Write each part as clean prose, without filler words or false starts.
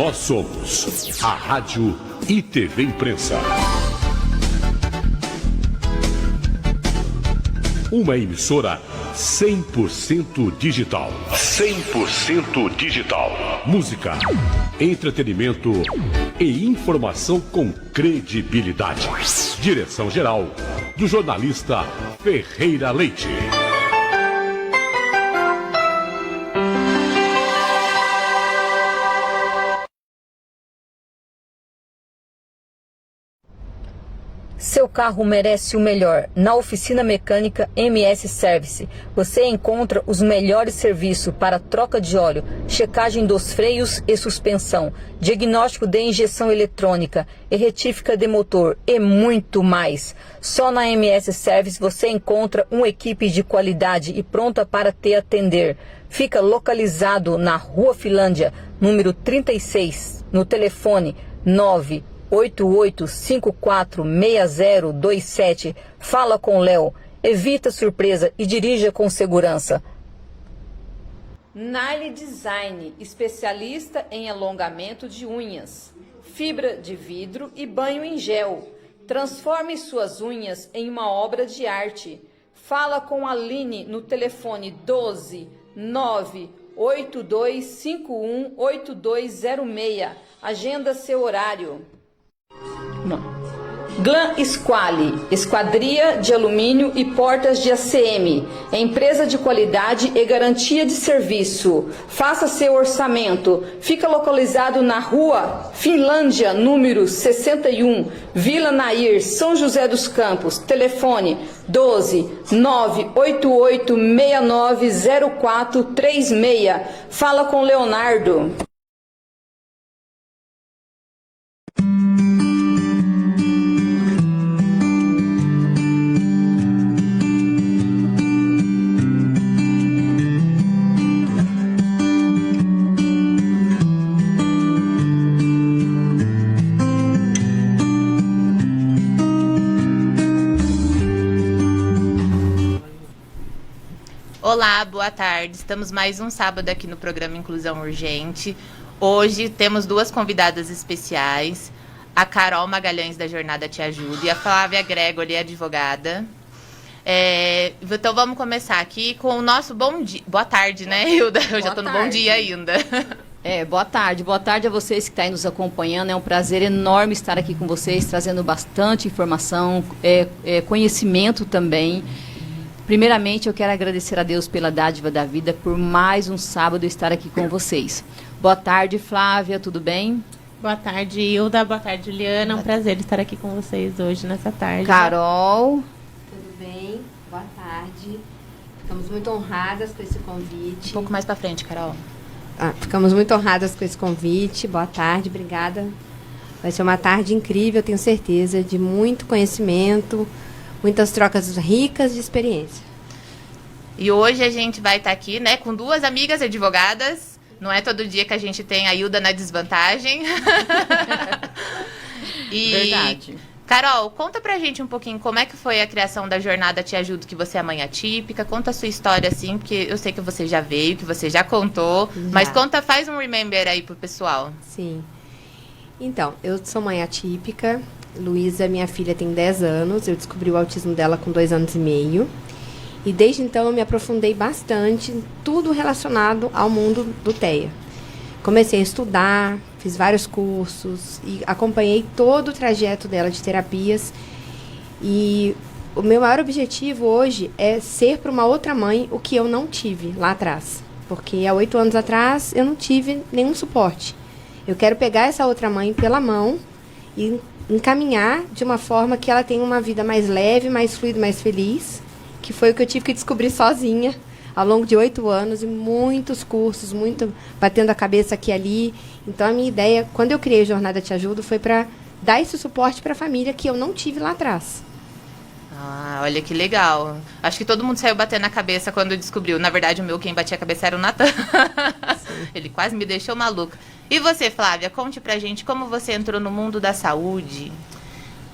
Nós somos a Rádio e TV Imprensa. Uma emissora 100% digital. 100% digital. Música, entretenimento e informação com credibilidade. Direção-geral do jornalista Ferreira Leite. Seu carro merece o melhor. Na Oficina Mecânica MS Service, você encontra os melhores serviços para troca de óleo, checagem dos freios e suspensão, diagnóstico de injeção eletrônica e retífica de motor e muito mais. Só na MS Service você encontra uma equipe de qualidade e pronta para te atender. Fica localizado na Rua Finlândia, número 36, no telefone 988546027. Fala com Léo. Evita surpresa e dirija com segurança. Nile Design, especialista em alongamento de unhas, fibra de vidro e banho em gel. Transforme suas unhas em uma obra de arte. Fala com a Aline no telefone 12 982518206. Agenda seu horário. Glam Squale, esquadria de alumínio e portas de ACM, empresa de qualidade e garantia de serviço. Faça seu orçamento. Fica localizado na Rua Finlândia, número 61, Vila Nair, São José dos Campos. Telefone 12 988690436. Fala com Leonardo. Olá, boa tarde. Estamos mais um sábado aqui no programa Inclusão Urgente. Hoje temos duas convidadas especiais, a Carol Magalhães, da Jornada Te Ajuda, e a Flávia Gregory, advogada. Então vamos começar aqui com o nosso bom dia. Boa tarde, né, Hilda? Eu já estou no bom dia ainda. Boa tarde a vocês que estão aí nos acompanhando. É um prazer enorme estar aqui com vocês, trazendo bastante informação, conhecimento também. Primeiramente, eu quero agradecer a Deus pela dádiva da vida, por mais um sábado estar aqui com vocês. Boa tarde, Flávia, tudo bem? Boa tarde, Hilda. Boa tarde, Juliana. É um prazer estar aqui com vocês hoje, nessa tarde. Carol. Tudo bem? Boa tarde. Ficamos muito honradas com esse convite. Um pouco mais para frente, Carol. Ficamos muito honradas com esse convite. Boa tarde, obrigada. Vai ser uma tarde incrível, tenho certeza, de muito conhecimento, muitas trocas ricas de experiência. E hoje a gente vai estar aqui, né, com duas amigas advogadas. Não é todo dia que a gente tem a Hilda na desvantagem. Verdade. Carol, conta pra gente um pouquinho como é que foi a criação da Jornada Te Ajudo, que você é mãe atípica. Conta a sua história, assim, porque eu sei que você já veio, que você já contou. Mas faz um remember aí pro pessoal. Sim. Então, eu sou mãe atípica. Luísa, minha filha, tem 10 anos. Eu descobri o autismo dela com 2 anos e meio. E desde então eu me aprofundei bastante em tudo relacionado ao mundo do TEA. Comecei a estudar, fiz vários cursos e acompanhei todo o trajeto dela de terapias. E o meu maior objetivo hoje é ser para uma outra mãe o que eu não tive lá atrás. Porque há 8 anos atrás eu não tive nenhum suporte. Eu quero pegar essa outra mãe pela mão e encaminhar de uma forma que ela tenha uma vida mais leve, mais fluida, mais feliz, que foi o que eu tive que descobrir sozinha ao longo de 8 anos e muitos cursos, muito batendo a cabeça aqui e ali. Então, a minha ideia, quando eu criei Jornada Te Ajudo, foi para dar esse suporte para a família que eu não tive lá atrás. Ah, olha que legal. Acho que todo mundo saiu batendo a cabeça quando descobriu. Na verdade, quem batia a cabeça era o Natan. Ele quase me deixou maluca. E você, Flávia, conte pra gente como você entrou no mundo da saúde.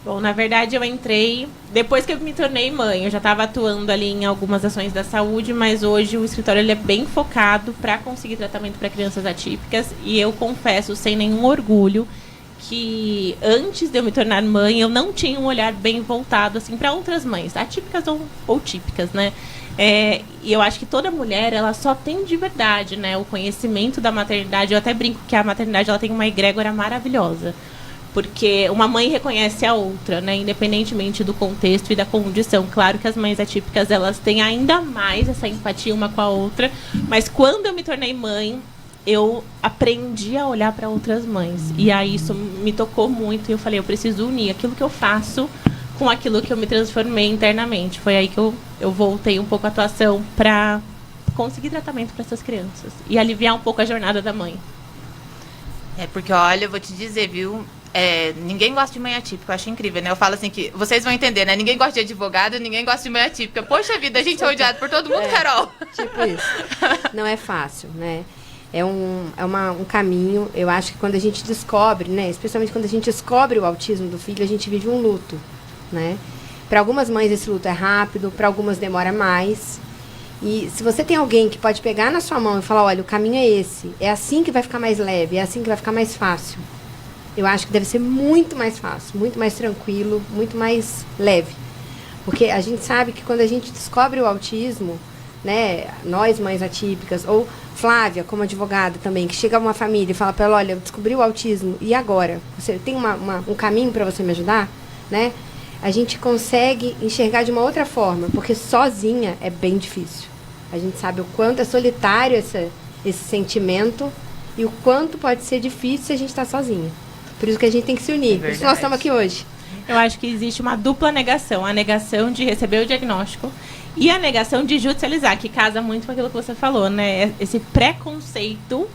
Bom, na verdade eu entrei, depois que eu me tornei mãe, eu já estava atuando ali em algumas ações da saúde, mas hoje o escritório ele é bem focado para conseguir tratamento para crianças atípicas, e eu confesso, sem nenhum orgulho, que antes de eu me tornar mãe, eu não tinha um olhar bem voltado assim para outras mães, atípicas ou típicas, né? E eu acho que toda mulher, ela só tem de verdade, né, o conhecimento da maternidade. Eu até brinco que a maternidade, ela tem uma egrégora maravilhosa. Porque uma mãe reconhece a outra, né? Independentemente do contexto e da condição. Claro que as mães atípicas, elas têm ainda mais essa empatia uma com a outra. Mas quando eu me tornei mãe, eu aprendi a olhar para outras mães. E aí isso me tocou muito. E eu falei, eu preciso unir aquilo que eu faço com aquilo que eu me transformei internamente. Foi aí que eu voltei um pouco a atuação para conseguir tratamento para essas crianças. E aliviar um pouco a jornada da mãe. Porque, olha, eu vou te dizer, viu? Ninguém gosta de mãe atípica, eu acho incrível, né? Eu falo assim que, vocês vão entender, né? Ninguém gosta de advogado, ninguém gosta de mãe atípica. Poxa vida, a gente é odiado por todo mundo, Carol. Tipo isso. Não é fácil, né? É um caminho, eu acho que quando a gente descobre, né? Especialmente quando a gente descobre o autismo do filho, a gente vive um luto, né? Para algumas mães esse luto é rápido, para algumas demora mais. E se você tem alguém que pode pegar na sua mão e falar, olha, o caminho é esse, é assim que vai ficar mais leve, é assim que vai ficar mais fácil. Eu acho que deve ser muito mais fácil, muito mais tranquilo, muito mais leve. Porque a gente sabe que quando a gente descobre o autismo, né, nós mães atípicas, ou Flávia como advogada também, que chega a uma família e fala para ela, olha, eu descobri o autismo, e agora? Você tem um caminho para você me ajudar? Né? A gente consegue enxergar de uma outra forma, porque sozinha é bem difícil. A gente sabe o quanto é solitário esse sentimento e o quanto pode ser difícil se a gente está sozinha. Por isso que a gente tem que se unir. Por isso nós estamos aqui hoje. Eu acho que existe uma dupla negação. A negação de receber o diagnóstico e a negação de judicializar, que casa muito com aquilo que você falou, né? Esse preconceito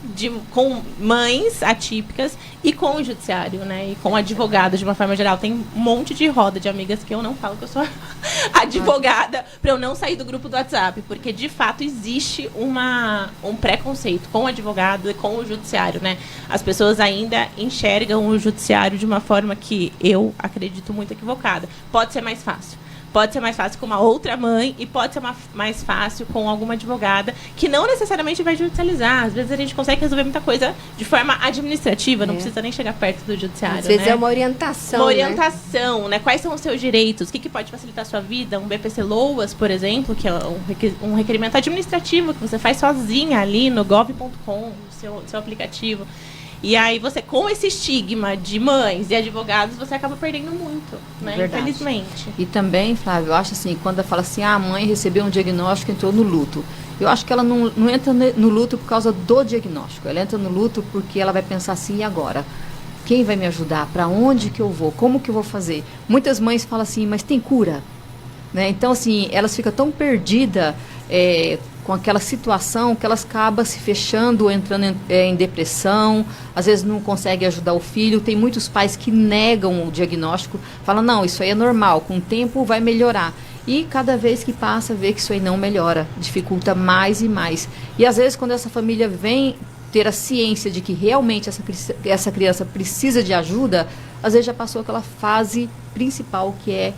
com mães atípicas e com o judiciário, né? E com advogados, de uma forma geral. Tem um monte de roda de amigas que eu não falo que eu sou advogada para eu não sair do grupo do WhatsApp, porque de fato existe um preconceito com o advogado e com o judiciário, né? As pessoas ainda enxergam o judiciário de uma forma que eu acredito muito equivocada. Pode ser mais fácil. Pode ser mais fácil com uma outra mãe e pode ser mais fácil com alguma advogada que não necessariamente vai judicializar. Às vezes a gente consegue resolver muita coisa de forma administrativa, não precisa nem chegar perto do judiciário. Às vezes é uma orientação. Uma orientação, né? Quais são os seus direitos? O que pode facilitar a sua vida? Um BPC LOAS, por exemplo, que é um requerimento administrativo que você faz sozinha ali no gov.com, no seu aplicativo. E aí você, com esse estigma de mães e advogados, você acaba perdendo muito, né? Verdade. Infelizmente. E também, Flávio, eu acho assim, quando ela fala assim, a mãe recebeu um diagnóstico e entrou no luto. Eu acho que ela não entra no luto por causa do diagnóstico. Ela entra no luto porque ela vai pensar assim, e agora? Quem vai me ajudar? Para onde que eu vou? Como que eu vou fazer? Muitas mães falam assim, mas tem cura? Né? Então, assim, elas ficam tão perdidas com aquela situação que elas acabam se fechando, entrando em depressão, às vezes não conseguem ajudar o filho. Tem muitos pais que negam o diagnóstico, falam, não, isso aí é normal, com o tempo vai melhorar. E cada vez que passa, vê que isso aí não melhora, dificulta mais e mais. E às vezes, quando essa família vem ter a ciência de que realmente essa criança precisa de ajuda, às vezes já passou aquela fase principal que é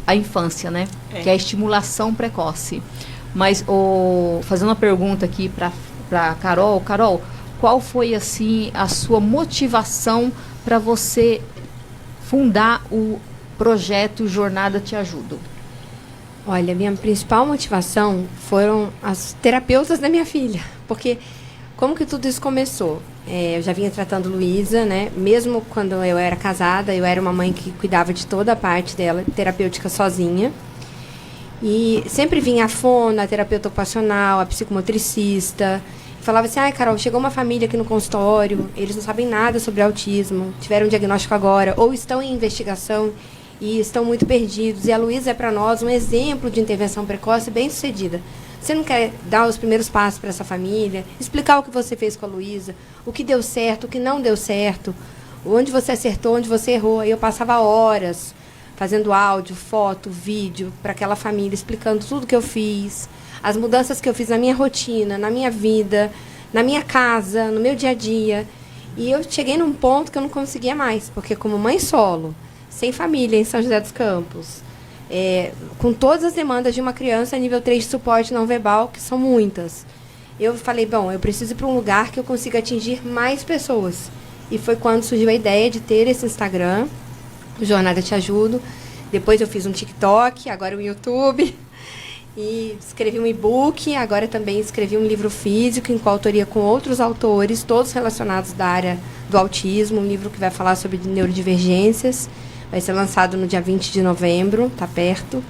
a infância, né? Que é a estimulação precoce. Mas, fazendo uma pergunta aqui para Carol. Carol, qual foi, assim, a sua motivação para você fundar o projeto Jornada Te Ajudo? Olha, minha principal motivação foram as terapeutas da minha filha. Porque como que tudo isso começou? Eu já vinha tratando Luísa, né? Mesmo quando eu era casada, eu era uma mãe que cuidava de toda a parte dela, terapêutica sozinha. E sempre vinha a fono, a terapeuta ocupacional, a psicomotricista. Falava assim, Carol, chegou uma família aqui no consultório, eles não sabem nada sobre autismo, tiveram um diagnóstico agora, ou estão em investigação e estão muito perdidos. E a Luísa é para nós um exemplo de intervenção precoce bem-sucedida. Você não quer dar os primeiros passos para essa família, explicar o que você fez com a Luísa, o que deu certo, o que não deu certo, onde você acertou, onde você errou. Aí eu passava horas fazendo áudio, foto, vídeo para aquela família, explicando tudo que eu fiz, as mudanças que eu fiz na minha rotina, na minha vida, na minha casa, no meu dia a dia. E eu cheguei num ponto que eu não conseguia mais, porque como mãe solo, sem família em São José dos Campos, com todas as demandas de uma criança nível 3 de suporte não verbal, que são muitas. Eu falei, bom, eu preciso ir para um lugar que eu consiga atingir mais pessoas. E foi quando surgiu a ideia de ter esse Instagram, o Jornada Te Ajudo. Depois eu fiz um TikTok, agora um YouTube. E escrevi um e-book, agora também escrevi um livro físico em coautoria com outros autores, todos relacionados da área do autismo, um livro que vai falar sobre neurodivergências. Vai ser lançado no dia 20 de novembro, tá perto.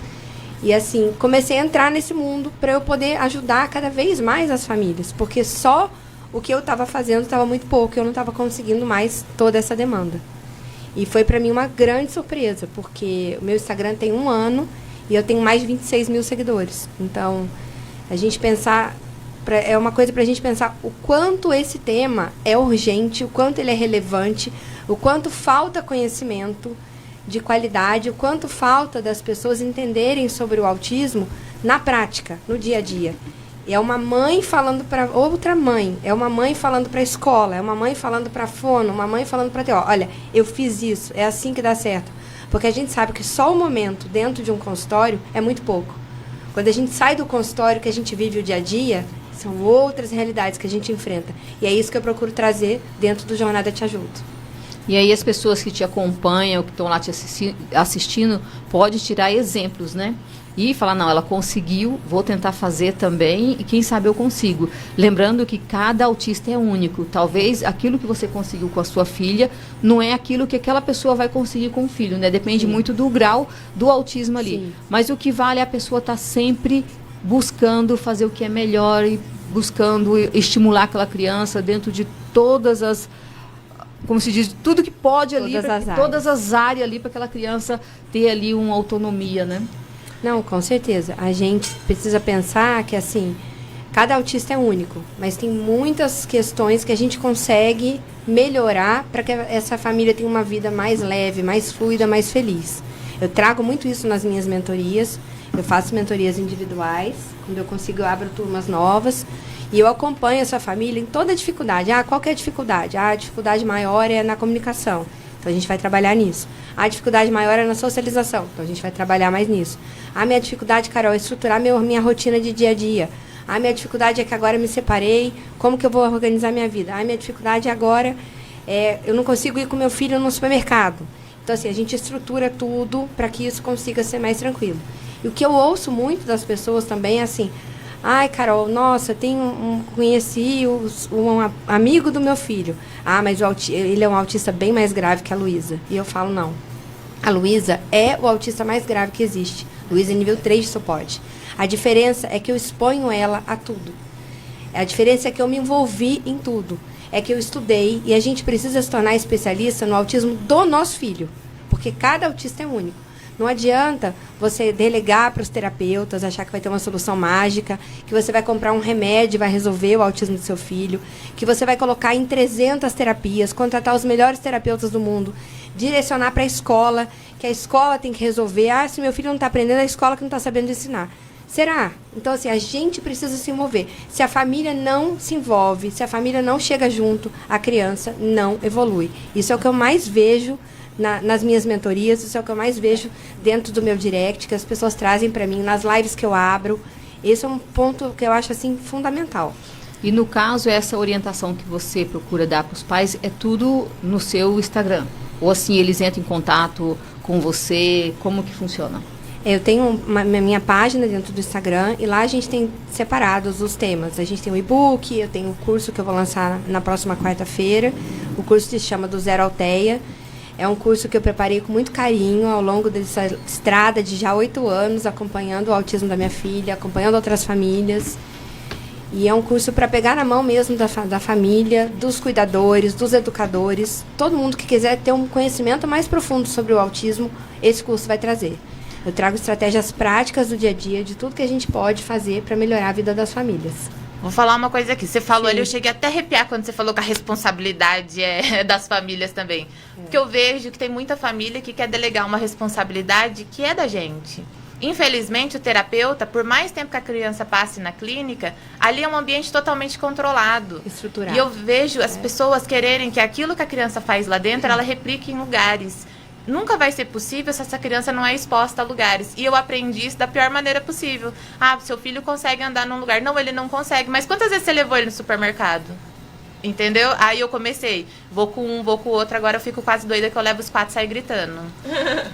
E assim, comecei a entrar nesse mundo para eu poder ajudar cada vez mais as famílias, porque só o que eu estava fazendo estava muito pouco, eu não estava conseguindo mais toda essa demanda. E foi para mim uma grande surpresa, porque o meu Instagram tem 1 ano e eu tenho mais de 26 mil seguidores. Então, a gente pensar, é uma coisa para a gente pensar o quanto esse tema é urgente, o quanto ele é relevante, o quanto falta conhecimento de qualidade, o quanto falta das pessoas entenderem sobre o autismo na prática, no dia a dia. É uma mãe falando para outra mãe, é uma mãe falando para a escola, é uma mãe falando para a fono, uma mãe falando para a TO. Olha, eu fiz isso, é assim que dá certo. Porque a gente sabe que só o momento dentro de um consultório é muito pouco. Quando a gente sai do consultório, que a gente vive o dia a dia, são outras realidades que a gente enfrenta. E é isso que eu procuro trazer dentro do Jornada Te Ajudo. E aí as pessoas que te acompanham, que estão lá te assistindo, podem tirar exemplos, né? E falar, não, ela conseguiu, vou tentar fazer também, e quem sabe eu consigo. Lembrando que cada autista é único. Talvez aquilo que você conseguiu com a sua filha não é aquilo que aquela pessoa vai conseguir com o filho, né? Depende muito do grau do autismo ali. Sim. Mas o que vale é a pessoa estar sempre buscando fazer o que é melhor e buscando estimular aquela criança dentro de todas as, como se diz, tudo que pode ali, todas as áreas ali, para aquela criança ter ali uma autonomia, né? Não, com certeza. A gente precisa pensar que, assim, cada autista é único, mas tem muitas questões que a gente consegue melhorar para que essa família tenha uma vida mais leve, mais fluida, mais feliz. Eu trago muito isso nas minhas mentorias. Eu faço mentorias individuais, quando eu consigo eu abro turmas novas. E eu acompanho essa família em toda a dificuldade. Qual que é a dificuldade? A dificuldade maior é na comunicação. Então, a gente vai trabalhar nisso. A dificuldade maior é na socialização. Então, a gente vai trabalhar mais nisso. A minha dificuldade, Carol, é estruturar minha rotina de dia a dia. A minha dificuldade é que agora eu me separei. Como que eu vou organizar minha vida? A minha dificuldade agora é eu não consigo ir com meu filho no supermercado. Então, assim, a gente estrutura tudo para que isso consiga ser mais tranquilo. E o que eu ouço muito das pessoas também é assim... Ai, Carol, nossa, conheci um amigo do meu filho. Mas ele é um autista bem mais grave que a Luísa. E eu falo, não. A Luísa é o autista mais grave que existe. Luísa é nível 3 de suporte. A diferença é que eu exponho ela a tudo. A diferença é que eu me envolvi em tudo. É que eu estudei e a gente precisa se tornar especialista no autismo do nosso filho. Porque cada autista é único. Não adianta você delegar para os terapeutas, achar que vai ter uma solução mágica, que você vai comprar um remédio e vai resolver o autismo do seu filho, que você vai colocar em 300 terapias, contratar os melhores terapeutas do mundo, direcionar para a escola, que a escola tem que resolver. Se meu filho não está aprendendo, é a escola que não está sabendo ensinar. Será? Então, assim, a gente precisa se envolver. Se a família não se envolve, se a família não chega junto, a criança não evolui. Isso é o que eu mais vejo nas minhas mentorias, isso é o que eu mais vejo dentro do meu direct, que as pessoas trazem para mim, nas lives que eu abro. Esse é um ponto que eu acho, assim, fundamental. E no caso, essa orientação que você procura dar para os pais é tudo no seu Instagram? Ou assim, eles entram em contato com você? Como que funciona? Eu tenho minha página dentro do Instagram e lá a gente tem separados os temas. A gente tem o e-book, eu tenho o curso que eu vou lançar na próxima quarta-feira. O curso se chama Do Zero ao TEA. É um curso que eu preparei com muito carinho ao longo dessa estrada de já 8 anos, acompanhando o autismo da minha filha, acompanhando outras famílias. E é um curso para pegar na mão mesmo da família, dos cuidadores, dos educadores. Todo mundo que quiser ter um conhecimento mais profundo sobre o autismo, esse curso vai trazer. Eu trago estratégias práticas do dia a dia, de tudo que a gente pode fazer para melhorar a vida das famílias. Vou falar uma coisa aqui. Você falou Sim. ali, eu cheguei até a arrepiar quando você falou que a responsabilidade é das famílias também. Porque eu vejo que tem muita família que quer delegar uma responsabilidade que é da gente. Infelizmente, o terapeuta, por mais tempo que a criança passe na clínica, ali é um ambiente totalmente controlado. Estruturado. E eu vejo as pessoas quererem que aquilo que a criança faz lá dentro, ela replique em lugares. nunca vai ser possível se essa criança não é exposta a lugares. E eu aprendi isso da pior maneira possível. Seu filho consegue andar num lugar. Não, ele não consegue. Mas quantas vezes você levou ele no supermercado? Entendeu? Aí eu comecei. Vou com um, vou com o outro. Agora eu fico quase doida que eu levo os 4 e saio gritando.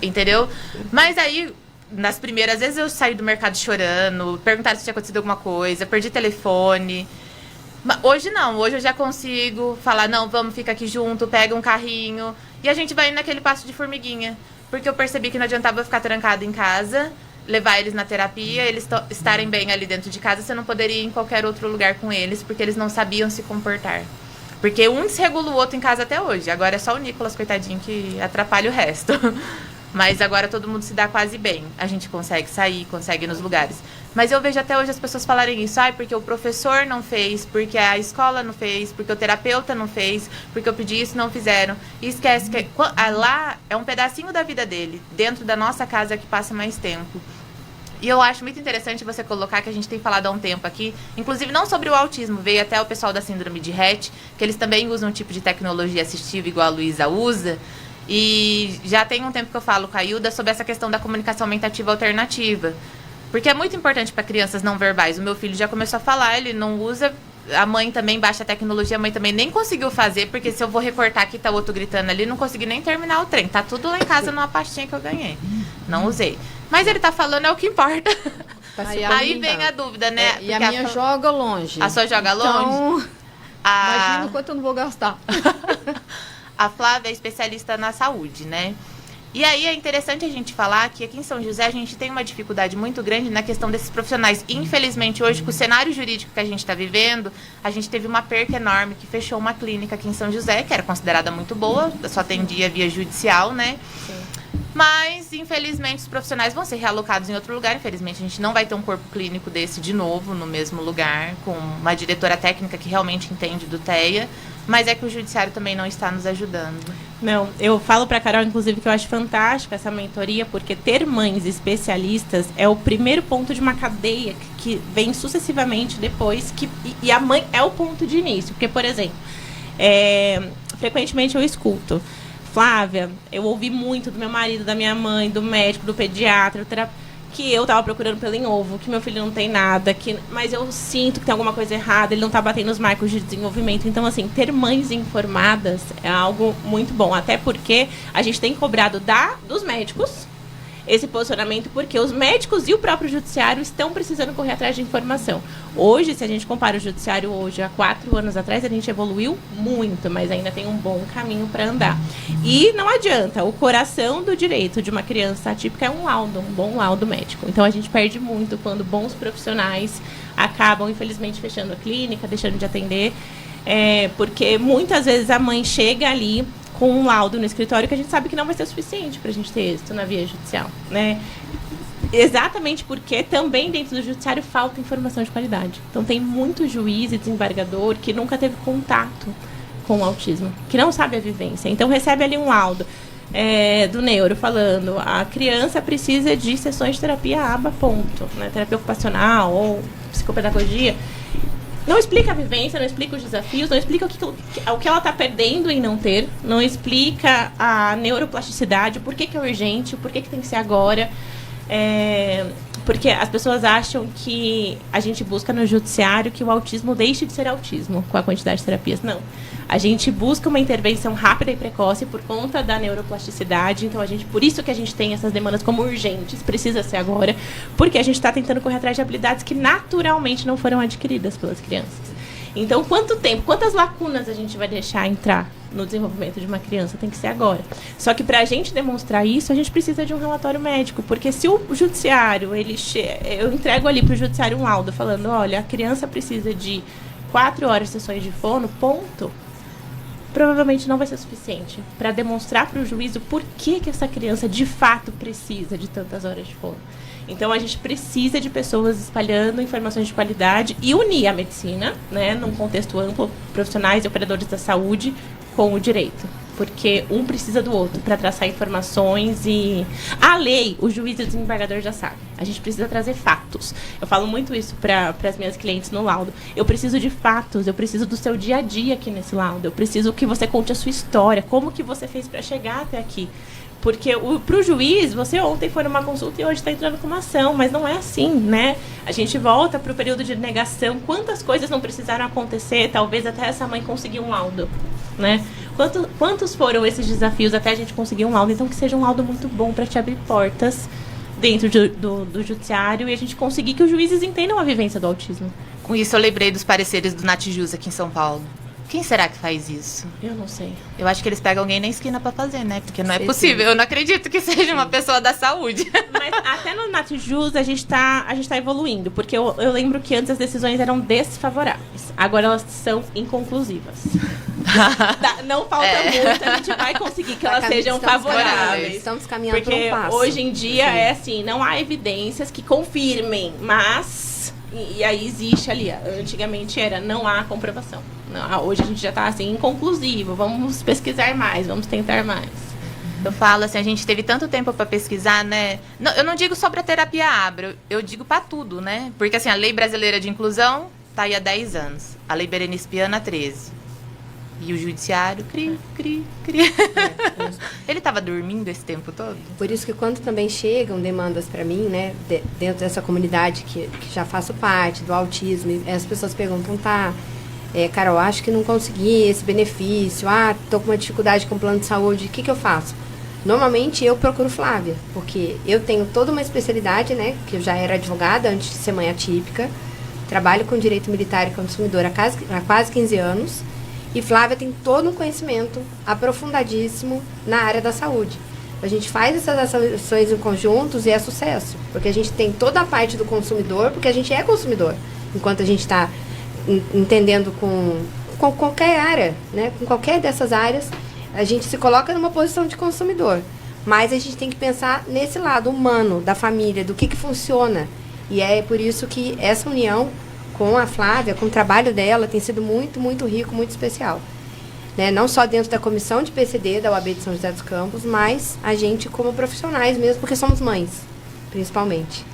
Entendeu? Mas aí, nas primeiras vezes, eu saí do mercado chorando. Perguntaram se tinha acontecido alguma coisa. Perdi telefone. Hoje não, hoje eu já consigo falar, não, vamos, fica aqui junto, pega um carrinho. E a gente vai indo naquele passo de formiguinha. Porque eu percebi que não adiantava eu ficar trancado em casa, levar eles na terapia, eles estarem bem ali dentro de casa, você não poderia ir em qualquer outro lugar com eles, porque eles não sabiam se comportar. Porque um desregula o outro em casa até hoje. Agora é só o Nicolas, coitadinho, que atrapalha o resto. Mas agora todo mundo se dá quase bem. A gente consegue sair, consegue ir nos lugares. Mas eu vejo até hoje as pessoas falarem isso. Porque o professor não fez, porque a escola não fez, porque o terapeuta não fez, porque eu pedi isso, não fizeram. E esquece que lá é um pedacinho da vida dele, dentro da nossa casa que passa mais tempo. E eu acho muito interessante você colocar, que a gente tem falado há um tempo aqui, inclusive não sobre o autismo, veio até o pessoal da síndrome de Rett, que eles também usam um tipo de tecnologia assistiva igual a Luísa usa. E já tem um tempo que eu falo com a Hilda sobre essa questão da comunicação aumentativa alternativa. Porque é muito importante para crianças não verbais. O meu filho já começou a falar, ele não usa. A mãe também baixa a tecnologia, a mãe também nem conseguiu fazer, porque se eu vou recortar aqui, tá o outro gritando ali, não consegui nem terminar o trem. Tá tudo lá em casa numa pastinha que eu ganhei. Não usei. Mas ele tá falando, é o que importa. Aí vem a dúvida, né? E a minha joga longe. A sua joga longe? Imagina o quanto eu não vou gastar. A Flávia é especialista na saúde, né? E aí é interessante a gente falar que aqui em São José a gente tem uma dificuldade muito grande na questão desses profissionais. Infelizmente, hoje, com o cenário jurídico que a gente está vivendo, a gente teve uma perca enorme que fechou uma clínica aqui em São José, que era considerada muito boa, só atendia via judicial, né? Sim. Mas, infelizmente, os profissionais vão ser realocados em outro lugar. Infelizmente, a gente não vai ter um corpo clínico desse de novo, no mesmo lugar, com uma diretora técnica que realmente entende do TEA. Mas é que o judiciário também não está nos ajudando. Não, eu falo para a Carol, inclusive, que eu acho fantástico essa mentoria, porque ter mães especialistas é o primeiro ponto de uma cadeia que vem sucessivamente depois, e a mãe é o ponto de início. Porque, por exemplo, frequentemente eu escuto: Flávia, eu ouvi muito do meu marido, da minha mãe, do médico, do pediatra, do terapeuta, que eu tava procurando pelo em ovo, que meu filho não tem nada, mas eu sinto que tem alguma coisa errada, ele não tá batendo os marcos de desenvolvimento. Então, assim, ter mães informadas é algo muito bom. Até porque a gente tem cobrado dos médicos esse posicionamento, porque os médicos e o próprio judiciário estão precisando correr atrás de informação. Hoje, se a gente compara o judiciário hoje a 4 anos atrás, a gente evoluiu muito, mas ainda tem um bom caminho para andar. E não adianta, o coração do direito de uma criança atípica é um bom laudo médico. Então, a gente perde muito quando bons profissionais acabam, infelizmente, fechando a clínica, deixando de atender, porque muitas vezes a mãe chega ali com um laudo no escritório que a gente sabe que não vai ser suficiente para a gente ter êxito na via judicial, né? Exatamente porque também dentro do judiciário falta informação de qualidade. Então tem muito juiz e desembargador que nunca teve contato com o autismo, que não sabe a vivência. Então recebe ali um laudo do neuro falando: a criança precisa de sessões de terapia ABA, ponto, né? Terapia ocupacional ou psicopedagogia. Não explica a vivência, não explica os desafios, não explica o que ela está perdendo em não ter, não explica a neuroplasticidade, por que é urgente, por que tem que ser agora. Porque as pessoas acham que a gente busca no judiciário que o autismo deixe de ser autismo com a quantidade de terapias. Não. A gente busca uma intervenção rápida e precoce por conta da neuroplasticidade. Então, por isso que a gente tem essas demandas como urgentes, precisa ser agora, porque a gente está tentando correr atrás de habilidades que naturalmente não foram adquiridas pelas crianças. Então, quantas lacunas a gente vai deixar entrar no desenvolvimento de uma criança? Tem que ser agora. Só que para a gente demonstrar isso, a gente precisa de um relatório médico, porque se o judiciário, eu entrego ali para o judiciário um laudo falando: olha, a criança precisa de 4 horas de sessões de fono, ponto, provavelmente não vai ser suficiente para demonstrar para o juiz o porquê que essa criança de fato precisa de tantas horas de fono. Então, a gente precisa de pessoas espalhando informações de qualidade e unir a medicina, né, num contexto amplo, profissionais e operadores da saúde, com o direito. Porque um precisa do outro para traçar informações e... A lei, o juiz e o desembargador já sabem. A gente precisa trazer fatos. Eu falo muito isso para as minhas clientes no laudo. Eu preciso de fatos, eu preciso do seu dia a dia aqui nesse laudo. Eu preciso que você conte a sua história, como que você fez para chegar até aqui. Porque pro juiz, você ontem foi numa consulta e hoje está entrando com uma ação, mas não é assim, né? A gente volta pro período de negação. Quantas coisas não precisaram acontecer, talvez até essa mãe conseguir um laudo, né? Quantos foram esses desafios até a gente conseguir um laudo? Então, que seja um laudo muito bom para te abrir portas dentro do judiciário e a gente conseguir que os juízes entendam a vivência do autismo. Com isso, eu lembrei dos pareceres do Natjuz aqui em São Paulo. Quem será que faz isso? Eu não sei. Eu acho que eles pegam alguém na esquina pra fazer, né? Porque não é possível. Eu não acredito que seja uma pessoa da saúde. Mas até no Natjuz a gente tá evoluindo. Porque eu lembro que antes as decisões eram desfavoráveis. Agora elas são inconclusivas. Não falta muito, a gente vai conseguir que elas sejam favoráveis. Estamos caminhando por porque um passo. hoje em dia é assim, não há evidências que confirmem, mas... E aí existe ali, antigamente era, não há comprovação. Não, hoje a gente já está assim, inconclusivo, vamos pesquisar mais, vamos tentar mais. Eu falo assim, a gente teve tanto tempo para pesquisar, né? Não, eu não digo sobre a terapia ABRA, eu digo para tudo, né? Porque assim, a Lei Brasileira de Inclusão tá aí há 10 anos, a Lei Berenice Piana há 13. E o judiciário, cri. Ele estava dormindo esse tempo todo? Por isso que quando também chegam demandas para mim, né, dentro dessa comunidade que já faço parte, do autismo, as pessoas perguntam, Carol, acho que não consegui esse benefício, tô com uma dificuldade com o plano de saúde, o que eu faço? Normalmente eu procuro Flávia, porque eu tenho toda uma especialidade, né, que eu já era advogada antes de ser mãe atípica, trabalho com direito militar e consumidor há quase 15 anos, e Flávia tem todo um conhecimento aprofundadíssimo na área da saúde. A gente faz essas ações em conjuntos e é sucesso, porque a gente tem toda a parte do consumidor, porque a gente é consumidor, enquanto a gente está entendendo com qualquer área, né? Com qualquer dessas áreas, a gente se coloca numa posição de consumidor, mas a gente tem que pensar nesse lado humano, da família, do que funciona, e é por isso que essa união com a Flávia, com o trabalho dela, tem sido muito, muito rico, muito especial. Né? Não só dentro da comissão de PCD da UAB de São José dos Campos, mas a gente como profissionais mesmo, porque somos mães, principalmente.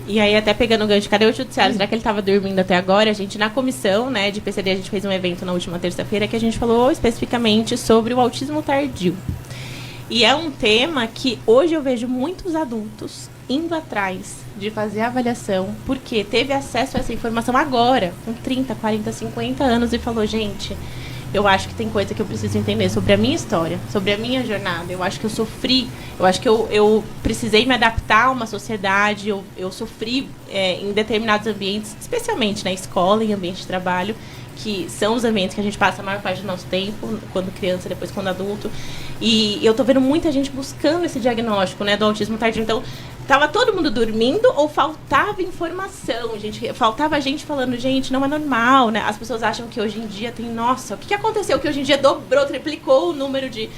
E aí, até pegando o gancho, cadê o judiciário? Será que ele estava dormindo até agora? A gente, na comissão, né, de PCD, a gente fez um evento na última terça-feira que a gente falou especificamente sobre o autismo tardio. E é um tema que hoje eu vejo muitos adultos indo atrás de fazer a avaliação, porque teve acesso a essa informação agora, com 30, 40, 50 anos, e falou, gente, eu acho que tem coisa que eu preciso entender sobre a minha história, sobre a minha jornada. Eu acho que eu sofri, eu acho que eu precisei me adaptar a uma sociedade, eu sofri em determinados ambientes, especialmente na escola, em ambiente de trabalho, que são os ambientes que a gente passa a maior parte do nosso tempo, quando criança, depois quando adulto. E eu tô vendo muita gente buscando esse diagnóstico, né, do autismo tardio. Então, tava todo mundo dormindo ou faltava informação, gente? Faltava gente falando, gente, não é normal, né? As pessoas acham que hoje em dia tem, nossa, o que aconteceu? Que hoje em dia dobrou, triplicou o número de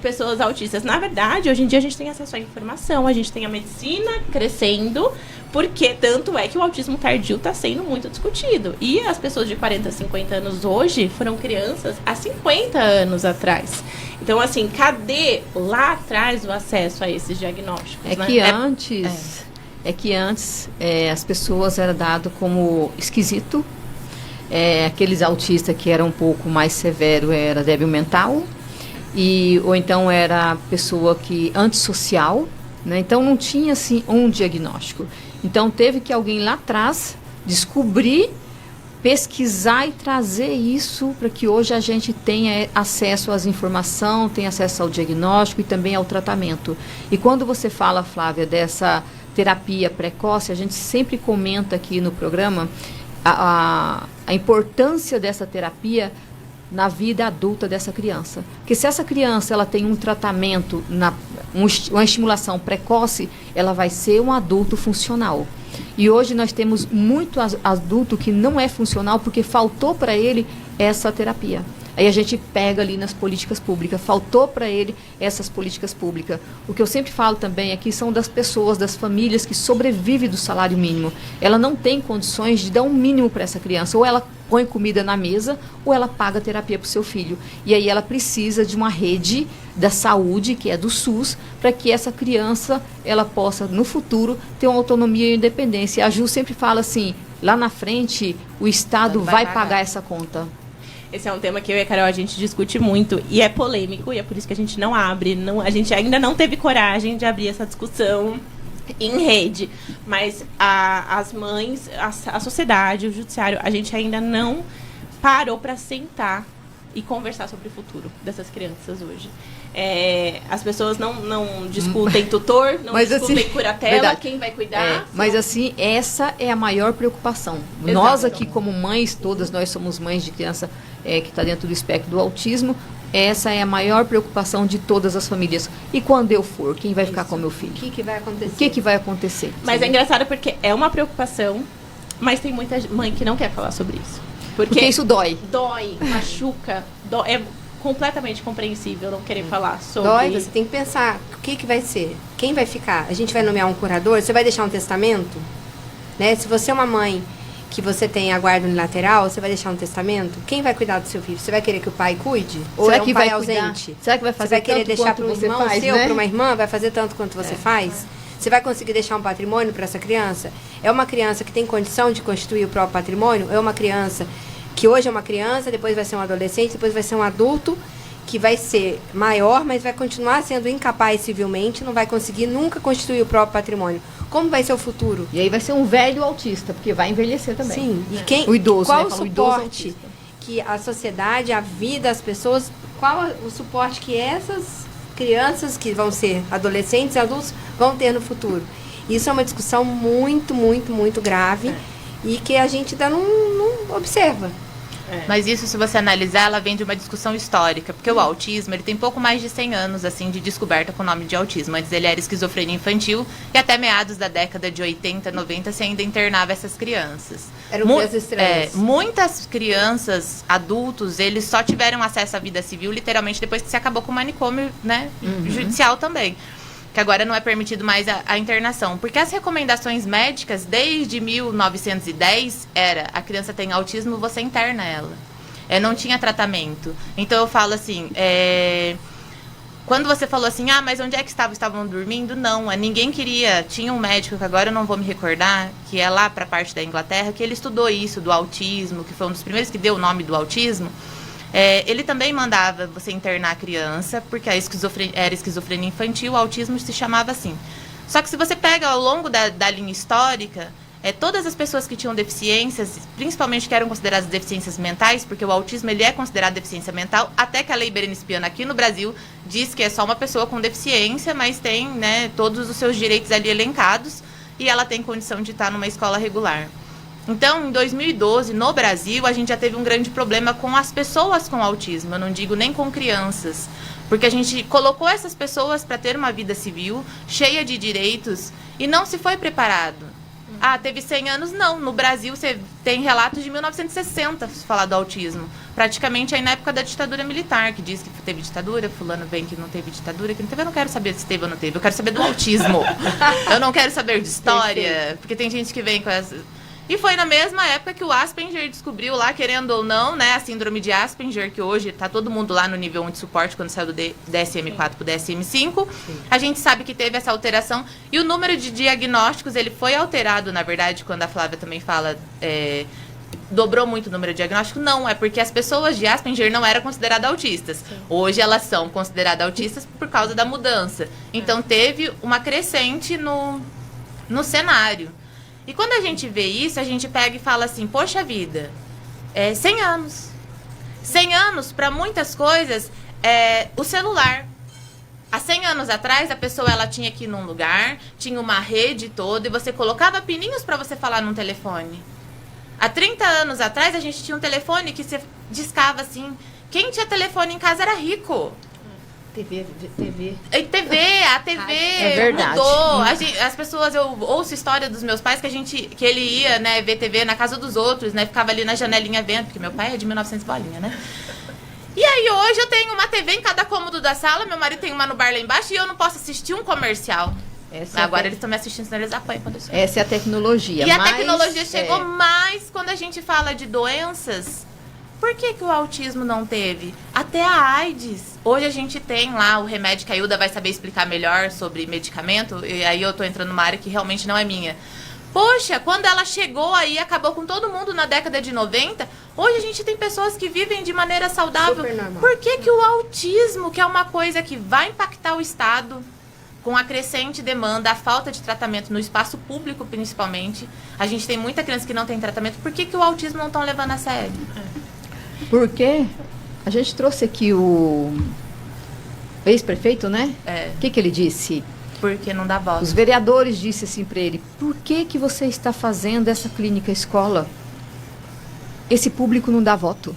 pessoas autistas. Na verdade, hoje em dia a gente tem acesso à informação, a gente tem a medicina crescendo, porque tanto é que o autismo tardio está sendo muito discutido. E as pessoas de 40, 50 anos hoje foram crianças há 50 anos atrás. Então, assim, cadê lá atrás o acesso a esses diagnósticos? Que antes as pessoas eram dadas como esquisito. Aqueles autistas que eram um pouco mais severo era débil mental. Ou então era pessoa que antissocial, né? Então não tinha assim um diagnóstico. Então teve que alguém lá atrás descobrir, pesquisar e trazer isso para que hoje a gente tenha acesso às informações, tenha acesso ao diagnóstico e também ao tratamento. E quando você fala, Flávia, dessa terapia precoce, a gente sempre comenta aqui no programa a importância dessa terapia na vida adulta dessa criança. Porque se essa criança ela tem um tratamento, uma estimulação precoce, ela vai ser um adulto funcional. E hoje nós temos muito adulto que não é funcional porque faltou para ele essa terapia. Aí a gente pega ali nas políticas públicas, faltou para ele essas políticas públicas. O que eu sempre falo também aqui são das pessoas, das famílias que sobrevivem do salário mínimo. Ela não tem condições de dar um mínimo para essa criança. Ou ela põe comida na mesa, ou ela paga terapia para o seu filho. E aí ela precisa de uma rede da saúde, que é do SUS, para que essa criança ela possa, no futuro, ter uma autonomia e independência. A Ju sempre fala assim, lá na frente, o Estado vai pagar essa conta. Esse é um tema que eu e a Carol, a gente discute muito. E é polêmico, e é por isso que a gente não abre. A gente ainda não teve coragem de abrir essa discussão em rede. Mas as mães, a sociedade, o judiciário, a gente ainda não parou para sentar e conversar sobre o futuro dessas crianças hoje. As pessoas não discutem tutor, não discutem assim, curatela, verdade. quem vai cuidar. Mas assim, essa é a maior preocupação. Exato. Nós aqui como mães, todas nós somos mães de criança que está dentro do espectro do autismo, essa é a maior preocupação de todas as famílias. E quando eu for, quem vai ficar com meu filho? O que vai acontecer? O que vai acontecer? Mas é engraçado porque é uma preocupação, mas tem muita mãe que não quer falar sobre isso. Porque isso dói. Dói, machuca, é completamente compreensível não querer falar sobre... Dói, você tem que pensar, o que vai ser? Quem vai ficar? A gente vai nomear um curador? Você vai deixar um testamento? Né? Se você é uma mãe que você tem a guarda unilateral, você vai deixar um testamento? Quem vai cuidar do seu filho? Você vai querer que o pai cuide? Ou Será é um que pai vai ausente? Cuidar? Será que vai fazer você vai querer tanto deixar quanto para um você irmão faz, seu, né? para uma irmã? Vai fazer tanto quanto você faz? Você vai conseguir deixar um patrimônio para essa criança? É uma criança que tem condição de constituir o próprio patrimônio? É uma criança que hoje é uma criança, depois vai ser um adolescente, depois vai ser um adulto, que vai ser maior, mas vai continuar sendo incapaz civilmente, não vai conseguir nunca constituir o próprio patrimônio. Como vai ser o futuro? E aí vai ser um velho autista, porque vai envelhecer também. Sim. E quem, O idoso, qual né? o Fala o idoso suporte autista. que a sociedade, a vida, as pessoas, qual o suporte que essas crianças que vão ser adolescentes e adultos vão ter no futuro? Isso é uma discussão muito, muito, muito grave e que a gente ainda não observa. Mas isso, se você analisar, ela vem de uma discussão histórica, porque o autismo, ele tem pouco mais de 100 anos, assim, de descoberta com o nome de autismo. Antes ele era esquizofrenia infantil, e até meados da década de 80, 90, se ainda internava essas crianças. Eram crianças estranhas. Muitas crianças, adultos, eles só tiveram acesso à vida civil, literalmente, depois que se acabou com o manicômio, né, judicial também. Que agora não é permitido mais a internação. Porque as recomendações médicas, desde 1910, a criança tem autismo, você interna ela. Não tinha tratamento. Então eu falo assim, quando você falou assim, mas onde é que estavam dormindo? Não, ninguém queria. Tinha um médico, que agora eu não vou me recordar, que é lá para a parte da Inglaterra, que ele estudou isso, do autismo, que foi um dos primeiros que deu o nome do autismo. Ele também mandava você internar a criança, porque era esquizofrenia infantil, o autismo se chamava assim. Só que se você pega ao longo da linha histórica, todas as pessoas que tinham deficiências, principalmente que eram consideradas deficiências mentais, porque o autismo ele é considerado deficiência mental, até que a lei Berenice Piana aqui no Brasil diz que é só uma pessoa com deficiência, mas tem, né, todos os seus direitos ali elencados, e ela tem condição de estar numa escola regular. Então, em 2012, no Brasil, a gente já teve um grande problema com as pessoas com autismo. Eu não digo nem com crianças. Porque a gente colocou essas pessoas para ter uma vida civil, cheia de direitos, e não se foi preparado. Teve 100 anos? Não. No Brasil, você tem relatos de 1960 falar do autismo. Praticamente aí na época da ditadura militar, que diz que teve ditadura, fulano vem que não teve ditadura, que não teve. Eu não quero saber se teve ou não teve. Eu quero saber do autismo. Eu não quero saber de história, porque tem gente que vem com essa... E foi na mesma época que o Asperger descobriu lá, querendo ou não, né, a síndrome de Asperger, que hoje está todo mundo lá no nível 1 de suporte, quando saiu do DSM-4 para o DSM-5. A gente sabe que teve essa alteração. E o número de diagnósticos, ele foi alterado, na verdade, quando a Flávia também fala... dobrou muito o número de diagnóstico. Não, é porque as pessoas de Asperger não eram consideradas autistas. Hoje elas são consideradas autistas por causa da mudança. Então teve uma crescente no cenário. E quando a gente vê isso, a gente pega e fala assim, poxa vida, 100 anos. 100 anos, para muitas coisas, o celular. Há 100 anos atrás, a pessoa ela tinha que ir num lugar, tinha uma rede toda, e você colocava pininhos para você falar num telefone. Há 30 anos atrás, a gente tinha um telefone que você discava assim. Quem tinha telefone em casa era rico. A TV verdade. mudou. As pessoas, eu ouço história dos meus pais que ele ia, né, ver TV na casa dos outros, né, ficava ali na janelinha vendo, porque meu pai é de 1900 bolinha, né? E aí hoje eu tenho uma TV em cada cômodo da sala, meu marido tem uma no bar lá embaixo e eu não posso assistir um comercial. Agora eles estão me assistindo, senão eles apanham quando eu chego. Essa é a tecnologia. E a tecnologia chegou mais quando a gente fala de doenças. Por que o autismo não teve? Até a AIDS. Hoje a gente tem lá o remédio que a Hilda vai saber explicar melhor sobre medicamento. E aí eu tô entrando numa área que realmente não é minha. Poxa, quando ela chegou aí, acabou com todo mundo na década de 90, hoje a gente tem pessoas que vivem de maneira saudável. Super normal. Por que que o autismo, que é uma coisa que vai impactar o Estado, com a crescente demanda, a falta de tratamento no espaço público principalmente, a gente tem muita criança que não tem tratamento, por que que o autismo não estão levando a sério? Porque a gente trouxe aqui o ex-prefeito, né? É. O que ele disse? Porque não dá voz. Os vereadores disseram assim para ele: por que você está fazendo essa clínica escola? Esse público não dá voto.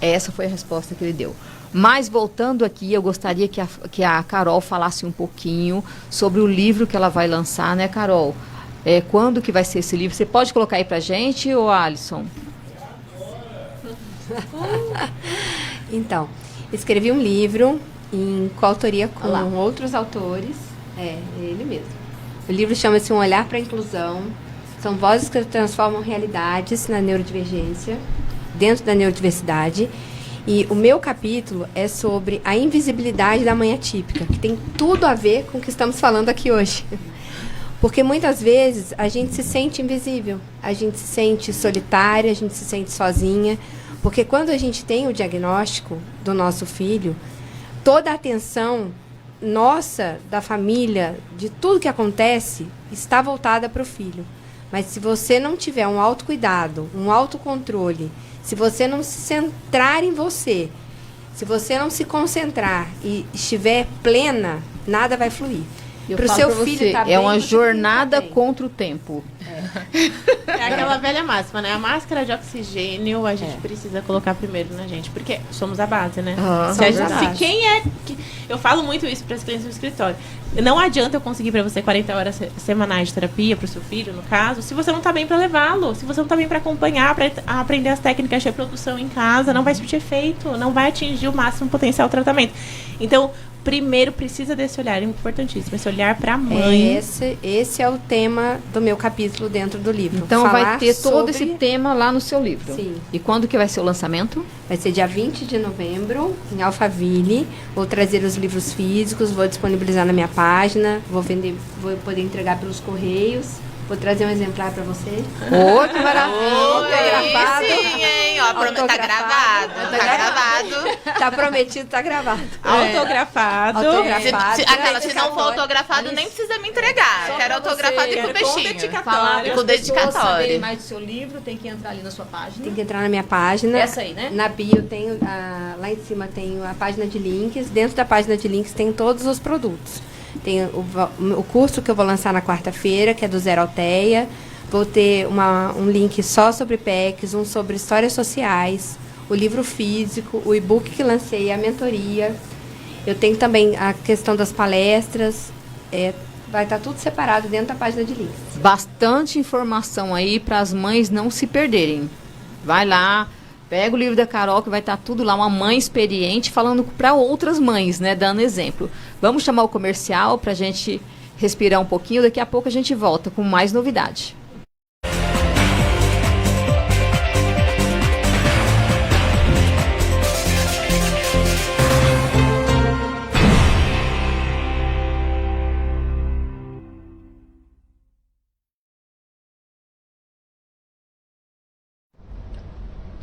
Essa foi a resposta que ele deu. Mas voltando aqui, eu gostaria que a Carol falasse um pouquinho sobre o livro que ela vai lançar, né, Carol? Quando que vai ser esse livro? Você pode colocar aí pra gente, ô Alisson? Então, escrevi um livro em coautoria com outros autores. É, ele mesmo. O livro chama-se Um Olhar para a Inclusão. São vozes que transformam realidades na neurodivergência, dentro da neurodiversidade. E o meu capítulo é sobre a invisibilidade da mãe atípica, que tem tudo a ver com o que estamos falando aqui hoje. Porque muitas vezes a gente se sente invisível, a gente se sente solitária, a gente se sente sozinha. Porque quando a gente tem o diagnóstico do nosso filho, toda a atenção nossa, da família, de tudo que acontece, está voltada para o filho. Mas se você não tiver um autocuidado, um autocontrole, se você não se centrar em você, se você não se concentrar e estiver plena, nada vai fluir. Para o seu filho tá bem, é uma jornada contra o tempo. É aquela velha máxima, né? A máscara de oxigênio a gente precisa colocar primeiro na gente, porque somos a base, né? Eu falo muito isso para as clientes no escritório. Não adianta eu conseguir para você 40 horas semanais de terapia para o seu filho, no caso, se você não tá bem para levá-lo, se você não tá bem para acompanhar, para aprender as técnicas de reprodução em casa, não vai surtir efeito, não vai atingir o máximo potencial do tratamento. Então, primeiro precisa desse olhar, é importantíssimo, esse olhar para a mãe. Esse é o tema do meu capítulo dentro do livro. Então vai ter todo esse tema lá no seu livro. Sim. E quando que vai ser o lançamento? Vai ser dia 20 de novembro, em Alphaville. Vou trazer os livros físicos, vou disponibilizar na minha página, vou poder entregar pelos correios. Vou trazer um exemplar para você. Ô, que maravilha! Autografado. Sim, hein? Ó, tá gravado. Tá gravado. Tá prometido, tá gravado. Autografado. Se não for autografado, nem precisa me entregar. Quero autografado e com peixinho. Com dedicatório. Saberem mais do seu livro, tem que entrar ali na sua página. Tem que entrar na minha página. Essa aí, né? Na bio tenho, lá em cima tenho a página de links. Dentro da página de links tem todos os produtos. Tem o curso que eu vou lançar na quarta-feira, que é do Zero Alteia. Vou ter um link só sobre PECs, um sobre histórias sociais, o livro físico, o e-book que lancei, a mentoria. Eu tenho também a questão das palestras. Vai estar tudo separado dentro da página de links. Bastante informação aí para as mães não se perderem. Vai lá. Pega o livro da Carol, que vai estar tudo lá, uma mãe experiente falando para outras mães, né, dando exemplo. Vamos chamar o comercial para a gente respirar um pouquinho, daqui a pouco a gente volta com mais novidade.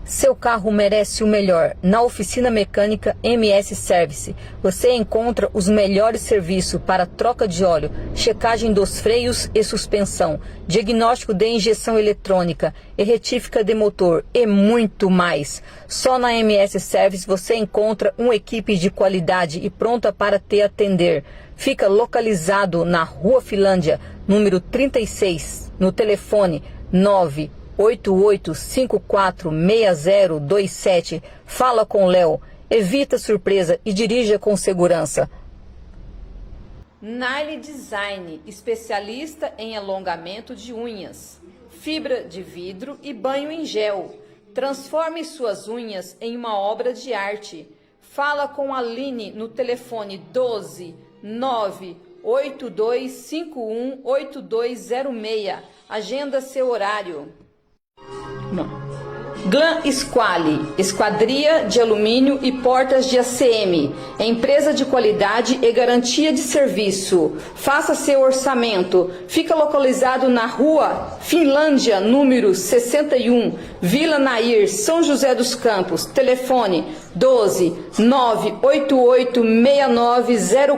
Seu carro merece o melhor. Na oficina mecânica MS Service, você encontra os melhores serviços para troca de óleo, checagem dos freios e suspensão, diagnóstico de injeção eletrônica e retífica de motor e muito mais. Só na MS Service você encontra uma equipe de qualidade e pronta para te atender. Fica localizado na Rua Finlândia, número 36, no telefone 988546027. Fala com Léo. Evita surpresa e dirija com segurança. Nile Design, especialista em alongamento de unhas, fibra de vidro e banho em gel. Transforme suas unhas em uma obra de arte. Fala com a Aline no telefone 12 982518206. Agenda seu horário. Não. Glam Squale, esquadria de alumínio e portas de ACM, empresa de qualidade e garantia de serviço. Faça seu orçamento. Fica localizado na rua Finlândia, número 61, Vila Nair, São José dos Campos. Telefone 12 988 69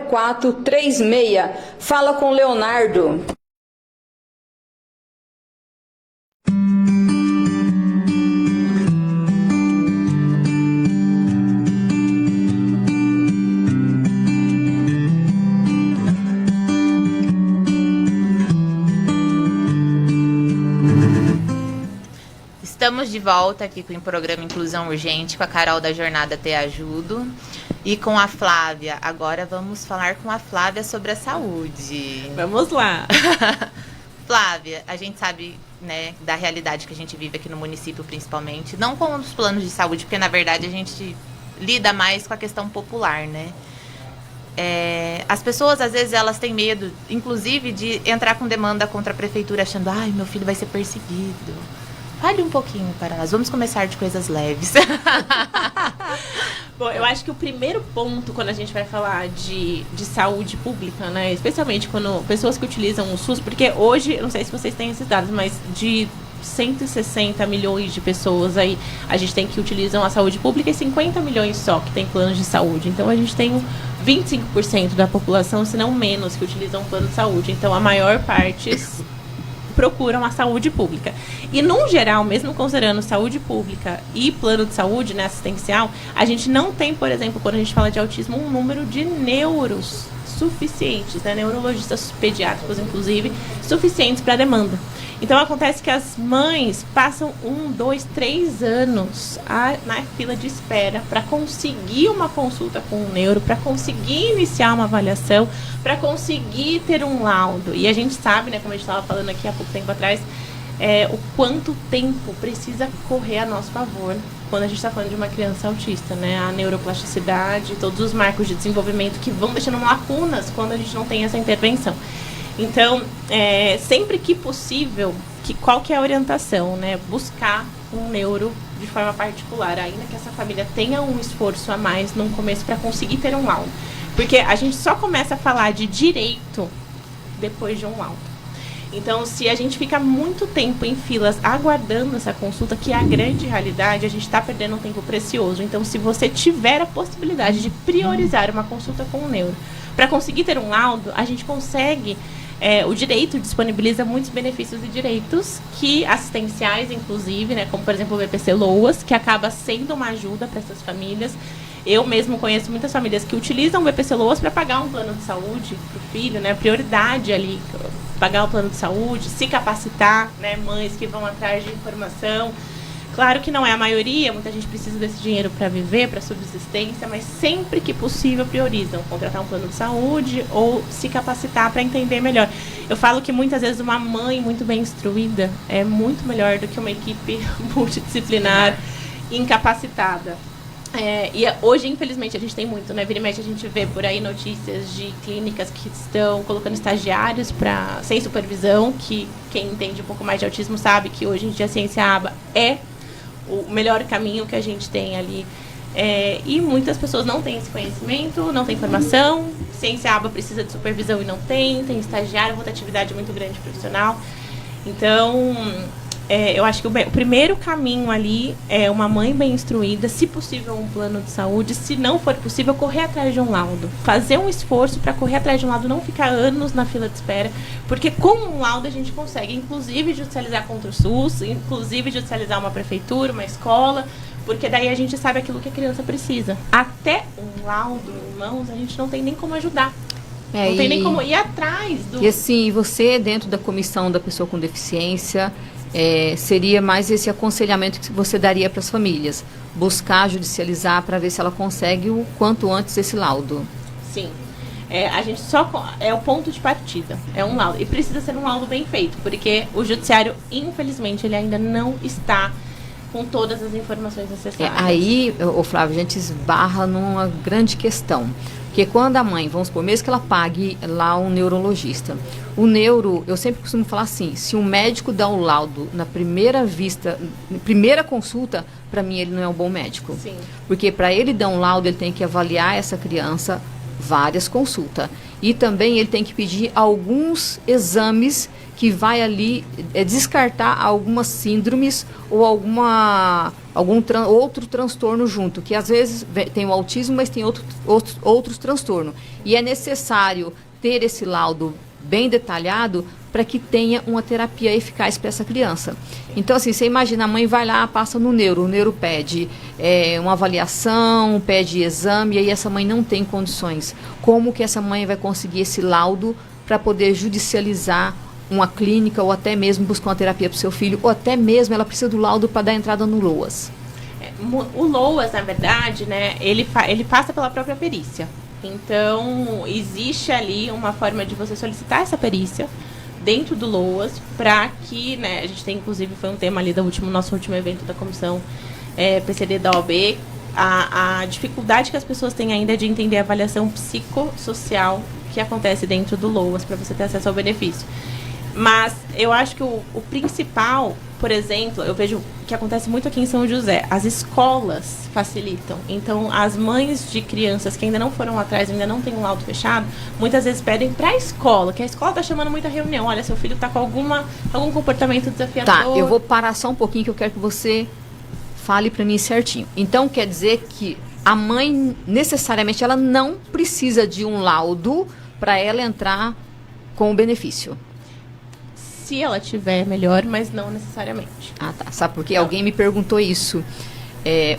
0436. Fala com Leonardo. Estamos de volta aqui com o programa Inclusão Urgente, com a Carol da Jornada Te Ajudo e com a Flávia. Agora vamos falar com a Flávia sobre a saúde. Vamos lá. Flávia, a gente sabe, né, da realidade que a gente vive aqui no município, principalmente, não com os planos de saúde, porque na verdade a gente lida mais com a questão popular, né? As pessoas, às vezes, elas têm medo, inclusive, de entrar com demanda contra a prefeitura, achando, ai, meu filho vai ser perseguido. Fale um pouquinho para nós. Vamos começar de coisas leves. Bom, eu acho que o primeiro ponto quando a gente vai falar de saúde pública, né? Especialmente quando pessoas que utilizam o SUS, porque hoje, eu não sei se vocês têm esses dados, mas de 160 milhões de pessoas aí, a gente tem que utilizam a saúde pública e 50 milhões só que tem planos de saúde. Então, a gente tem 25% da população, se não menos, que utilizam um plano de saúde. Então, a maior parte procuram a saúde pública. E, no geral, mesmo considerando saúde pública e plano de saúde, né, assistencial, a gente não tem, por exemplo, quando a gente fala de autismo, um número de neuros suficientes, né, neurologistas pediátricos, inclusive, suficientes para a demanda. Então, acontece que as mães passam 1, 2, 3 anos na fila de espera para conseguir uma consulta com um neuro, para conseguir iniciar uma avaliação, para conseguir ter um laudo. E a gente sabe, né, como a gente estava falando aqui há pouco tempo atrás, o quanto tempo precisa correr a nosso favor quando a gente está falando de uma criança autista, né? A neuroplasticidade, todos os marcos de desenvolvimento que vão deixando lacunas quando a gente não tem essa intervenção. Então, sempre que possível, qual que é a orientação, né? Buscar um neuro de forma particular, ainda que essa família tenha um esforço a mais no começo para conseguir ter um laudo. Porque a gente só começa a falar de direito depois de um laudo. Então, se a gente fica muito tempo em filas aguardando essa consulta, que é a grande realidade, a gente está perdendo um tempo precioso. Então, se você tiver a possibilidade de priorizar uma consulta com um neuro, para conseguir ter um laudo, a gente consegue... o direito disponibiliza muitos benefícios e direitos que assistenciais, inclusive, né, como, por exemplo, o BPC Loas, que acaba sendo uma ajuda para essas famílias. Eu mesmo conheço muitas famílias que utilizam o BPC Loas para pagar um plano de saúde para o filho, né, prioridade ali, pagar o plano de saúde, se capacitar, né, mães que vão atrás de informação. Claro que não é a maioria, muita gente precisa desse dinheiro para viver, para subsistência, mas sempre que possível priorizam contratar um plano de saúde ou se capacitar para entender melhor. Eu falo que muitas vezes uma mãe muito bem instruída é muito melhor do que uma equipe multidisciplinar incapacitada. E hoje, infelizmente, a gente tem muito, né? Vira e mexe, a gente vê por aí notícias de clínicas que estão colocando estagiários sem supervisão, que quem entende um pouco mais de autismo sabe que hoje em dia a ciência aba é o melhor caminho que a gente tem ali. E muitas pessoas não têm esse conhecimento, não têm formação. Ciência aba precisa de supervisão e não tem estagiário, rotatividade muito grande profissional. Então, eu acho que o primeiro caminho ali é uma mãe bem instruída, se possível um plano de saúde, se não for possível, correr atrás de um laudo. Fazer um esforço para correr atrás de um laudo, não ficar anos na fila de espera, porque com um laudo a gente consegue, inclusive, judicializar contra o SUS, inclusive judicializar uma prefeitura, uma escola, porque daí a gente sabe aquilo que a criança precisa. Até um laudo em mãos, a gente não tem nem como ajudar. Não tem nem como ir atrás do... E assim, você dentro da comissão da pessoa com deficiência... seria mais esse aconselhamento que você daria para as famílias, buscar judicializar para ver se ela consegue o quanto antes esse laudo. Sim, a gente é o ponto de partida, é um laudo, e precisa ser um laudo bem feito, porque o judiciário, infelizmente, ele ainda não está com todas as informações necessárias. Aí, ô Flávio, a gente esbarra numa grande questão. Porque quando a mãe, vamos supor, mesmo que ela pague lá um neurologista, o neuro, eu sempre costumo falar assim, se um médico dá um laudo na primeira vista, primeira consulta, para mim ele não é um bom médico. Sim. Porque para ele dar um laudo, ele tem que avaliar essa criança várias consultas. E também ele tem que pedir alguns exames que vai ali descartar algumas síndromes ou outro transtorno junto, que às vezes tem o autismo, mas tem outros transtornos. E é necessário ter esse laudo bem detalhado para que tenha uma terapia eficaz para essa criança. Então, assim, você imagina, a mãe vai lá, passa no neuro, o neuro pede uma avaliação, pede exame, e aí essa mãe não tem condições. Como que essa mãe vai conseguir esse laudo para poder judicializar uma clínica ou até mesmo buscar uma terapia para o seu filho, ou até mesmo ela precisa do laudo para dar entrada no LOAS? O LOAS, na verdade, né, ele passa pela própria perícia. Então, existe ali uma forma de você solicitar essa perícia dentro do LOAS para que, né, a gente tem, inclusive, foi um tema ali do nosso último evento da comissão PCD da OAB, a dificuldade que as pessoas têm ainda de entender a avaliação psicossocial que acontece dentro do LOAS para você ter acesso ao benefício. Mas eu acho que o principal, por exemplo, eu vejo que acontece muito aqui em São José, as escolas facilitam. Então, as mães de crianças que ainda não foram atrás, ainda não têm um laudo fechado, muitas vezes pedem para a escola, que a escola está chamando muita reunião. Olha, seu filho está com algum comportamento desafiador. Tá, eu vou parar só um pouquinho que eu quero que você fale para mim certinho. Então, quer dizer que a mãe, necessariamente, ela não precisa de um laudo para ela entrar com o benefício. Se ela tiver, melhor, mas não necessariamente. Ah, tá. Sabe por quê? Alguém me perguntou isso.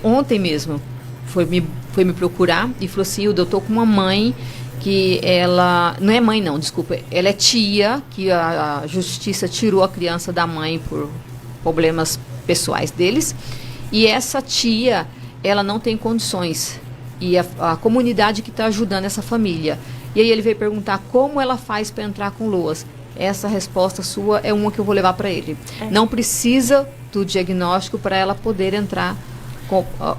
Ontem mesmo, foi me procurar e falou assim, eu tô com uma mãe que ela... Não é mãe, não, desculpa. Ela é tia, que a justiça tirou a criança da mãe por problemas pessoais deles. E essa tia, ela não tem condições. E a comunidade que está ajudando essa família. E aí ele veio perguntar como ela faz para entrar com LOAS. Essa resposta sua é uma que eu vou levar para ele. Não precisa do diagnóstico para ela poder entrar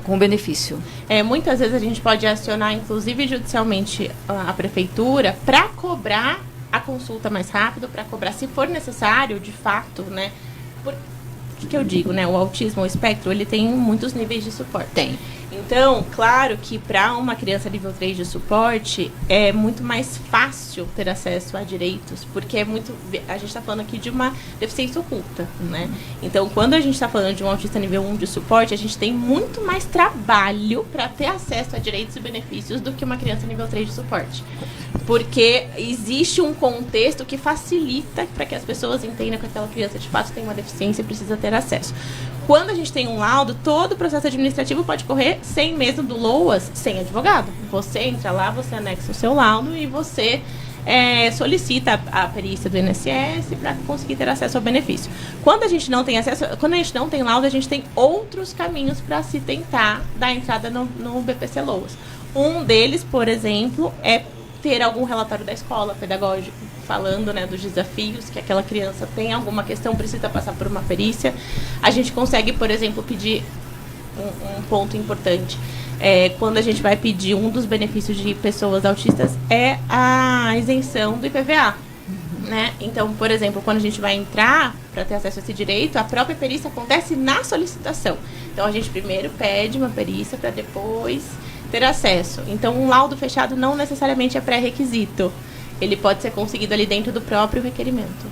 com benefício. Muitas vezes a gente pode acionar, inclusive judicialmente, a prefeitura para cobrar a consulta mais rápido, para cobrar, se for necessário, de fato, né? O que eu digo, né? O autismo, o espectro, ele tem muitos níveis de suporte. Tem. Então, claro que para uma criança nível 3 de suporte é muito mais fácil ter acesso a direitos, porque a gente está falando aqui de uma deficiência oculta, né? Então, quando a gente está falando de um autista nível 1 de suporte, a gente tem muito mais trabalho para ter acesso a direitos e benefícios do que uma criança nível 3 de suporte. Porque existe um contexto que facilita para que as pessoas entendam que aquela criança de fato tem uma deficiência e precisa ter acesso. Quando a gente tem um laudo, todo o processo administrativo pode correr sem mesmo do LOAS, sem advogado. Você entra lá, você anexa o seu laudo e você solicita a perícia do INSS para conseguir ter acesso ao benefício. Quando a gente não tem acesso, quando a gente não tem laudo, a gente tem outros caminhos para se tentar dar entrada no BPC LOAS. Um deles, por exemplo, é ter algum relatório da escola pedagógica falando, né, dos desafios que aquela criança tem, alguma questão, precisa passar por uma perícia. A gente consegue, por exemplo, pedir um ponto importante. Quando a gente vai pedir um dos benefícios de pessoas autistas é a isenção do IPVA. Né? Então, por exemplo, quando a gente vai entrar para ter acesso a esse direito, a própria perícia acontece na solicitação. Então, a gente primeiro pede uma perícia para depois ter acesso. Então, um laudo fechado não necessariamente é pré-requisito. Ele pode ser conseguido ali dentro do próprio requerimento.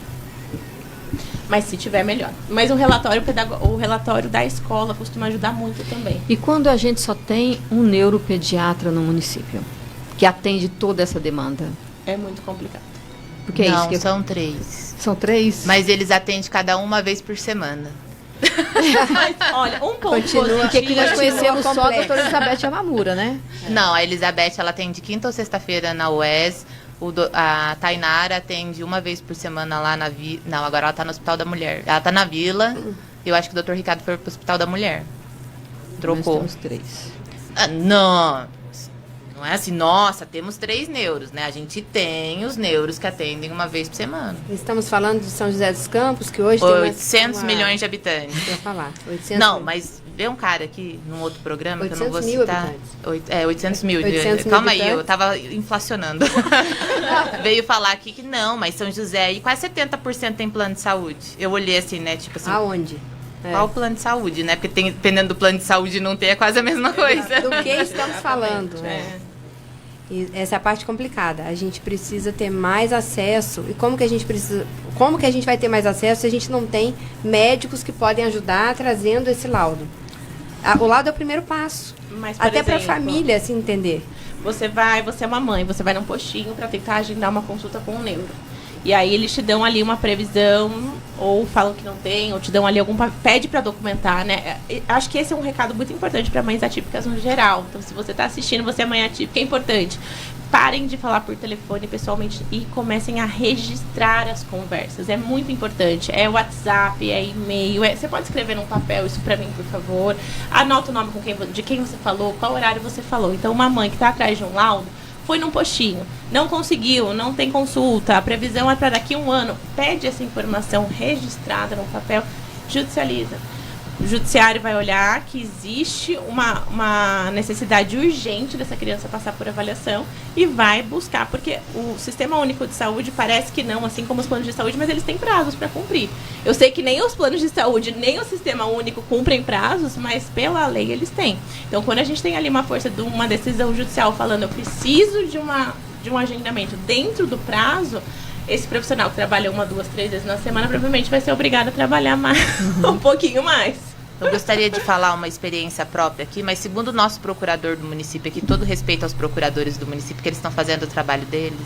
Mas se tiver, melhor. Mas o relatório da escola costuma ajudar muito também. E quando a gente só tem um neuropediatra no município, que atende toda essa demanda? É muito complicado. Porque não, são 3. São 3? Mas eles atendem cada uma vez por semana. Mas, olha, um ponto positivo. Porque aqui nós conhecemos só a doutora Elizabeth Yamamura, né? Não, a Elizabeth, ela atende quinta ou sexta-feira na UES. A Tainara atende uma vez por semana lá na Vila. Não, agora ela tá no Hospital da Mulher. Ela tá na Vila. Eu acho que o Dr. Ricardo foi pro Hospital da Mulher. Trocou. Nós temos 3. Não Não é assim, nossa, temos 3 neuros, né? A gente tem os neuros que atendem uma vez por semana. Estamos falando de São José dos Campos, que hoje 800 milhões de habitantes. Eu ia falar. 800 Não, mil. mas vê um cara aqui num outro programa que eu não vou 800 mil citar. habitantes. 800 mil. 800 mil Calma aí, eu habitantes. tava inflacionando. Veio falar aqui que não, mas São José e quase 70% tem plano de saúde. Eu olhei assim, né? Tipo assim, Aonde? qual o plano de saúde, né? Porque dependendo do plano de saúde não ter, é quase a mesma coisa. Do que estamos falando? É. E essa é a parte complicada. A gente precisa ter mais acesso. E como que a gente precisa? Como que a gente vai ter mais acesso se a gente não tem médicos que podem ajudar trazendo esse laudo? O laudo é o primeiro passo. Mas, por Até para a exemplo, família se entender. Você é uma mãe, você vai num postinho para tentar agendar uma consulta com um neuro. E aí eles te dão ali uma previsão, ou falam que não tem, ou te dão ali pede para documentar, né? Acho que esse é um recado muito importante para mães atípicas no geral. Então, se você está assistindo, você é mãe atípica, é importante. Parem de falar por telefone pessoalmente e comecem a registrar as conversas. É muito importante. É WhatsApp, é e-mail. Você pode escrever num papel isso para mim, por favor. Anota o nome de quem você falou, qual horário você falou. Então, uma mãe que está atrás de um laudo, foi num postinho, não conseguiu, não tem consulta, a previsão é para daqui a 1 ano. Pede essa informação registrada no papel, judicializa. O judiciário vai olhar que existe uma necessidade urgente dessa criança passar por avaliação e vai buscar, porque o Sistema Único de Saúde parece que não, assim como os planos de saúde, mas eles têm prazos para cumprir. Eu sei que nem os planos de saúde, nem o Sistema Único cumprem prazos, mas pela lei eles têm. Então, quando a gente tem ali uma força de uma decisão judicial falando eu preciso de um agendamento dentro do prazo, esse profissional que trabalha 1, 2, 3 vezes na semana provavelmente vai ser obrigado a trabalhar mais, um pouquinho mais. Eu gostaria de falar uma experiência própria aqui, mas segundo o nosso procurador do município aqui, todo respeito aos procuradores do município, que eles estão fazendo o trabalho deles.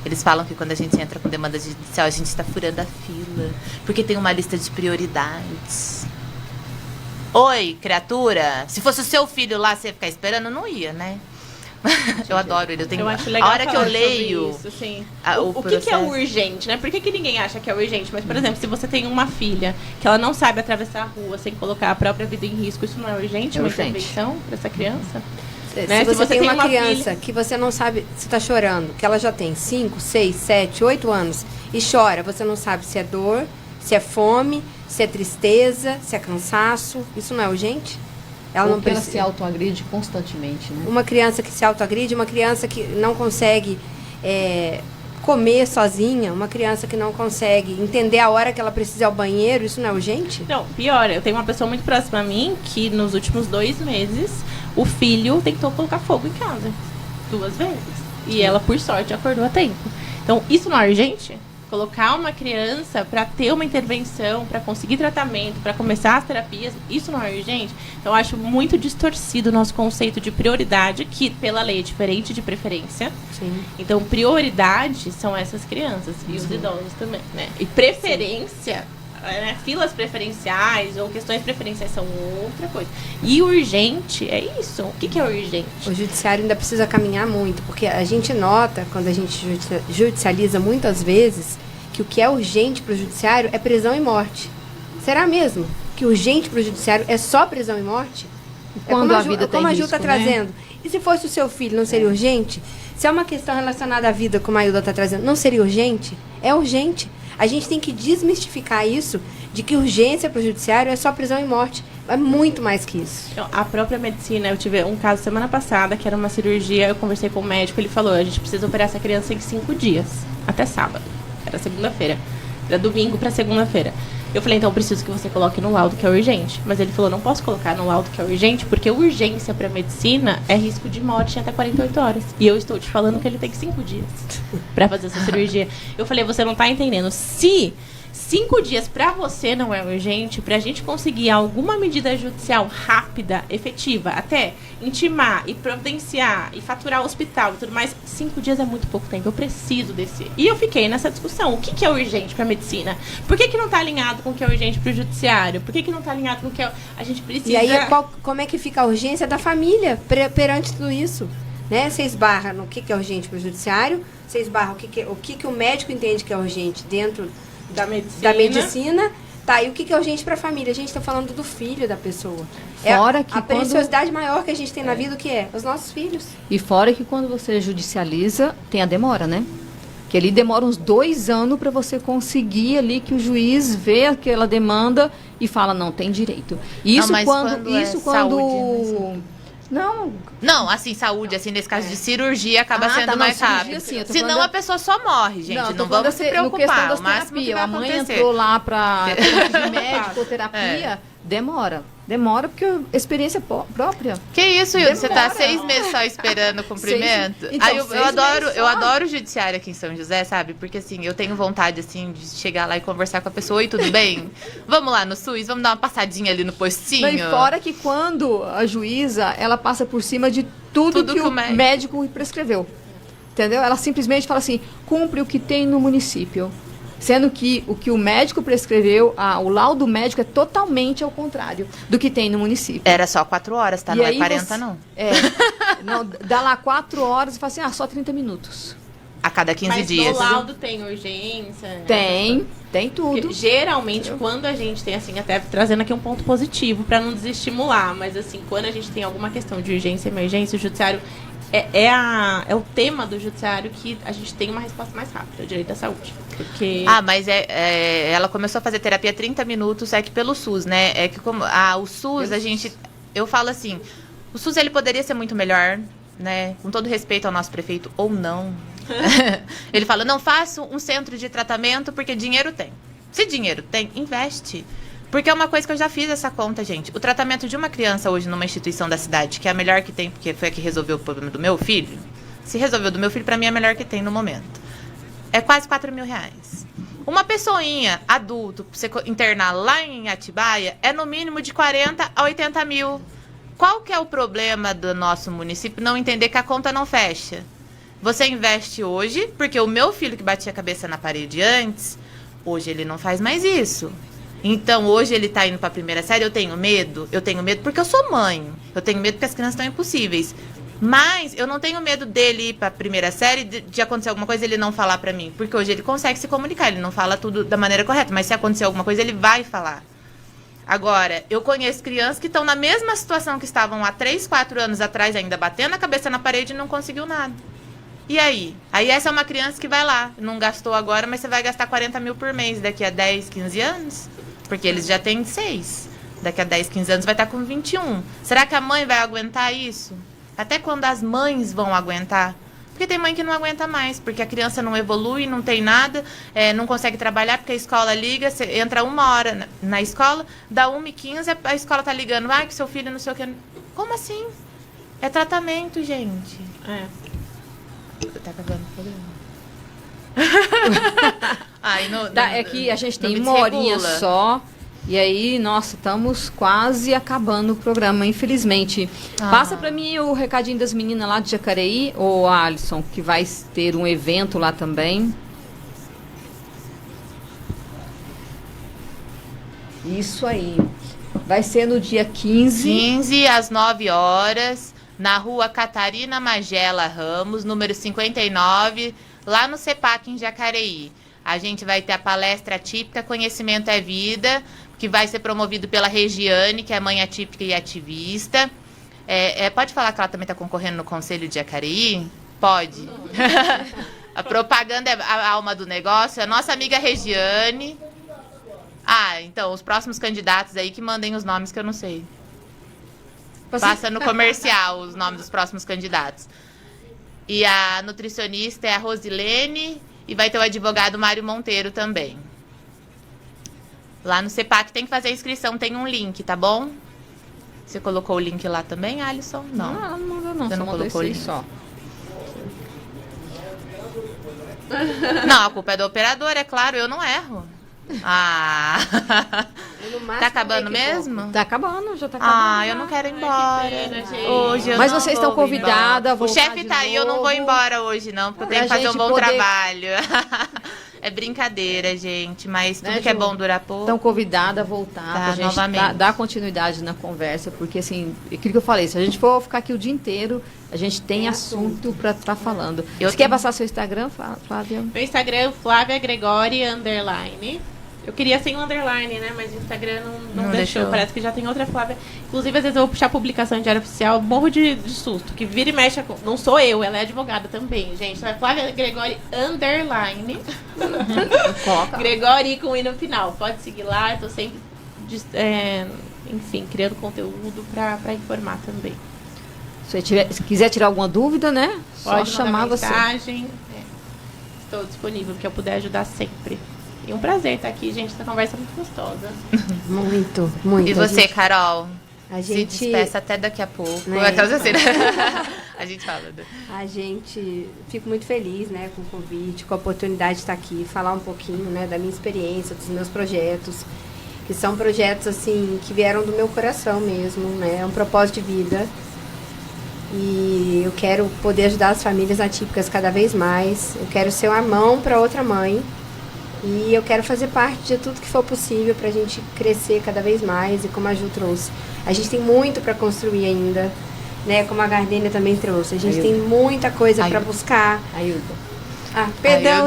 Eles falam que quando a gente entra com demanda judicial, a gente está furando a fila, porque tem uma lista de prioridades. Oi, criatura, se fosse o seu filho lá, você ia ficar esperando? Não ia, né? Eu adoro ele. Eu acho legal a hora que eu falar sobre leio isso, sim. o O que é processo. urgente, né? Por que ninguém acha que é urgente? Mas, por exemplo, se você tem uma filha que ela não sabe atravessar a rua sem colocar a própria vida em risco, isso não é urgente? É Uma urgente. intervenção para essa criança? Se Né? você tem uma criança filha- que você não sabe se está chorando, que ela já tem 5, 6, 7, 8 anos e chora, você não sabe se é dor, se é fome, se é tristeza, se é cansaço, isso não é urgente? Ela Ou não que ela precisa. se autoagride constantemente, né? Uma criança que se autoagride, uma criança que não consegue comer sozinha, uma criança que não consegue entender a hora que ela precisa ir ao banheiro, isso não é urgente? Não, pior, eu tenho uma pessoa muito próxima a mim que nos últimos 2 meses o filho tentou colocar fogo em casa 2 vezes. E ela, por sorte, acordou a tempo. Então, isso não é urgente? Colocar uma criança para ter uma intervenção, para conseguir tratamento, para começar as terapias, isso não é urgente? Então, eu acho muito distorcido o nosso conceito de prioridade, que pela lei é diferente de preferência. Sim. Então, prioridade são essas crianças e os idosos também, né? E preferência, né, filas preferenciais ou questões preferenciais são outra coisa. E urgente é isso. O que é urgente? O judiciário ainda precisa caminhar muito, porque a gente nota, quando a gente judicializa muitas vezes, que o que é urgente para o judiciário é prisão e morte. Será mesmo que urgente para o judiciário é só prisão e morte? Quando a vida tá como em a Ju está risco, né? trazendo. E se fosse o seu filho, não seria urgente? Se é uma questão relacionada à vida, como a Ailda está trazendo, não seria urgente? É urgente. A gente tem que desmistificar isso, de que urgência para o judiciário é só prisão e morte. É muito mais que isso. Então, a própria medicina, eu tive um caso semana passada, que era uma cirurgia, eu conversei com o médico, ele falou, a gente precisa operar essa criança em 5 dias, até sábado. Era segunda-feira. Era domingo para segunda-feira. Eu falei, então eu preciso que você coloque no laudo que é urgente. Mas ele falou, não posso colocar no laudo que é urgente, porque urgência para medicina é risco de morte em até 48 horas. E eu estou te falando que ele tem 5 dias para fazer essa cirurgia. Eu falei, você não tá entendendo. Se 5 dias para você não é urgente, pra gente conseguir alguma medida judicial rápida, efetiva, até intimar e providenciar e faturar o hospital e tudo mais, 5 dias é muito pouco tempo. Eu preciso desse. E eu fiquei nessa discussão. O que é urgente pra medicina? Por que não tá alinhado com o que é urgente pro judiciário? Por que não tá alinhado com o que a gente precisa? E aí, como é que fica a urgência da família perante tudo isso? Né? Você esbarra no que é urgente para o judiciário, você esbarra o que o médico entende que é urgente dentro da medicina. da medicina, Tá, e o que é urgente pra família? A gente tá falando do filho da pessoa. Fora que a quando- preciosidade maior que a gente tem na vida, o que é? Os nossos filhos. E fora que quando você judicializa, tem a demora, né? Que ali demora uns 2 anos para você conseguir ali que o juiz vê aquela demanda e fala, não, tem direito. Isso mas quando... quando é Isso quando... saúde, Não, Não, assim, saúde, assim, nesse caso de cirurgia, acaba Ah, sendo tá, não, mais cirurgia, rápido. sim, eu tô Senão falando a pessoa só morre, gente. Não, Não, tô falando vamos se no questão preocupar. das O máximo que terapias. vai A mãe acontecer. entrou lá para de médico ou terapia, demora. Demora porque experiência própria. Que isso, Yuri? Você tá Demora. 6 meses só esperando o cumprimento? Então, Aí eu 6 meses eu só. adoro o judiciário aqui em São José, sabe? Porque assim, eu tenho vontade assim de chegar lá e conversar com a pessoa. Oi, tudo bem? Vamos lá no SUS? Vamos dar uma passadinha ali no postinho? E fora que quando a juíza, ela passa por cima de tudo que o médico prescreveu. Entendeu? Ela simplesmente fala assim, cumpre o que tem no município. Sendo que o que o médico prescreveu, o laudo médico é totalmente ao contrário do que tem no município. Era só 4 horas, tá? E Não é aí 40, você- não. Não, dá lá 4 horas e fala assim, só 30 minutos. A cada 15 Mas dias. no laudo tem urgência, né? Tem tudo. Porque, geralmente, quando a gente tem, assim, até trazendo aqui um ponto positivo para não desestimular, mas assim, quando a gente tem alguma questão de urgência e emergência, o judiciário é o tema do judiciário que a gente tem uma resposta mais rápida, o direito à saúde. Porque Mas ela começou a fazer terapia 30 minutos, é que pelo SUS, né? É que como o SUS, eu falo assim, o SUS ele poderia ser muito melhor, né? Com todo respeito ao nosso prefeito, ou não. Ele fala, não faço um centro de tratamento porque dinheiro tem. Se dinheiro tem, investe. Porque é uma coisa que eu já fiz essa conta, gente. O tratamento de uma criança hoje numa instituição da cidade, que é a melhor que tem, porque foi a que resolveu o problema do meu filho, se resolveu do meu filho, pra mim é a melhor que tem no momento. É quase 4 mil reais. Uma pessoinha, adulto, pra você internar lá em Atibaia, é no mínimo de 40 a 80 mil. Qual que é o problema do nosso município não entender que a conta não fecha? Você investe hoje, porque o meu filho que batia a cabeça na parede antes, hoje ele não faz mais isso. Então, hoje ele tá indo pra primeira série, eu tenho medo porque eu sou mãe. Eu tenho medo porque as crianças estão impossíveis. Mas eu não tenho medo dele ir pra primeira série, de acontecer alguma coisa e ele não falar pra mim. Porque hoje ele consegue se comunicar, ele não fala tudo da maneira correta. Mas se acontecer alguma coisa, ele vai falar. Agora, eu conheço crianças que estão na mesma situação que estavam há 3, 4 anos atrás, ainda batendo a cabeça na parede e não conseguiu nada. E aí? Aí essa é uma criança que vai lá, não gastou agora, mas você vai gastar 40 mil por mês daqui a 10, 15 anos? Porque eles já têm 6. Daqui a 10, 15 anos vai estar com 21. Será que a mãe vai aguentar isso? Até quando as mães vão aguentar? Porque tem mãe que não aguenta mais, porque a criança não evolui, não tem nada, não consegue trabalhar, porque a escola liga, você entra 1 hora na escola, dá 1h15, a escola tá ligando, que seu filho não sei o que. Como assim? É tratamento, gente. Tá acabando o programa. É que a gente tem não me uma horinha desregula. só. E aí, nossa, estamos quase acabando o programa, infelizmente. Passa pra mim o recadinho das meninas lá de Jacareí, ou Alisson, que vai ter um evento lá também. Isso aí. Vai ser no dia 15. 15 às 9 horas, na rua Catarina Magela Ramos, número 59, lá no CEPAC, em Jacareí. A gente vai ter a palestra atípica Conhecimento é Vida, que vai ser promovido pela Regiane, que é mãe atípica e ativista. Pode falar que ela também está concorrendo no Conselho de Jacareí? Pode. A propaganda é a alma do negócio. A nossa amiga Regiane. Então, os próximos candidatos aí que mandem os nomes que eu não sei. Passa no comercial os nomes dos próximos candidatos. E a nutricionista é a Rosilene e vai ter o advogado Mário Monteiro também. Lá no CEPAC tem que fazer a inscrição, tem um link, tá bom? Você colocou o link lá também, Alisson? Não. Não mandou não. Você não colocou o link? Só. Não, a culpa é do operador, é claro, eu não erro. Tá acabando mesmo? Tá acabando, já tá acabando. Eu não quero ir embora. Hoje eu Mas não vocês vou estão convidadas a embora. O voltar chefe de tá aí, eu não vou novo. embora hoje não, porque eu tenho que Pra fazer um gente bom poder- trabalho. É brincadeira, gente, mas tudo Né, que é Ju? bom dura pouco. Estão convidadas a voltar Tá, pra gente novamente. dar continuidade na conversa, porque assim, aquilo que eu falei, se a gente for ficar aqui o dia inteiro, a gente tem assunto pra estar falando. Eu Você quer tenho- passar seu Instagram, Flávia? Meu Instagram é Flávia Gregori _. Eu queria sem o underline, né? Mas o Instagram não Não deixou. deixou. Parece que já tem outra Flávia. Inclusive, às vezes eu vou puxar publicação de Diário Oficial, morro de susto. Que vira e mexe. Não sou eu, ela é advogada também, gente. Então é Flávia Gregori underline. Coloca. Gregori com I no final. Pode seguir lá, eu tô sempre, enfim, criando conteúdo pra informar também. Se quiser tirar alguma dúvida, né? Pode Só chamar mandar você. mensagem. Estou disponível, que eu puder ajudar sempre. E um prazer estar aqui, gente. Essa conversa é muito gostosa. Muito, muito. E você, Carol? A Se gente, despeça até daqui a pouco. Né? Até você. A gente fala. a gente fico muito feliz, né, com o convite, com a oportunidade de estar aqui, falar um pouquinho, né, da minha experiência, dos meus projetos, que são projetos assim que vieram do meu coração mesmo, né? É um propósito de vida. E eu quero poder ajudar as famílias atípicas cada vez mais. Eu quero ser uma mão para outra mãe. E eu quero fazer parte de tudo que for possível para a gente crescer cada vez mais. E como a Ju trouxe, a gente tem muito para construir ainda, né? Como a Gardênia também trouxe. A gente tem muita coisa para buscar. Ailda. Ah, perdão.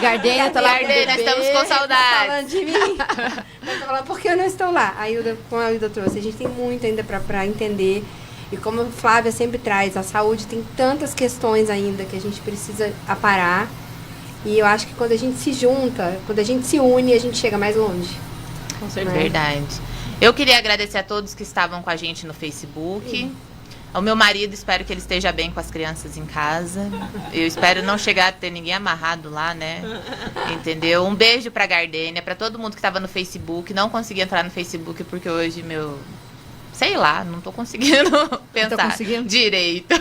Gardênia tá lá com o Gardênia, bebê. estamos com Tá saudades. falando de mim. Mas tá falando porque eu não estou lá. Como a Ailda trouxe, a gente tem muito ainda para entender. E como a Flávia sempre traz, a saúde tem tantas questões ainda que a gente precisa aparar. E eu acho que quando a gente se junta, quando a gente se une, a gente chega mais longe. Com certeza. Verdade. Eu queria agradecer a todos que estavam com a gente no Facebook. Ao meu marido, espero que ele esteja bem com as crianças em casa. Eu espero não chegar a ter ninguém amarrado lá, né? Entendeu? Um beijo pra Gardênia, pra todo mundo que estava no Facebook. Não consegui entrar no Facebook porque hoje sei lá, não tô conseguindo pensar direito.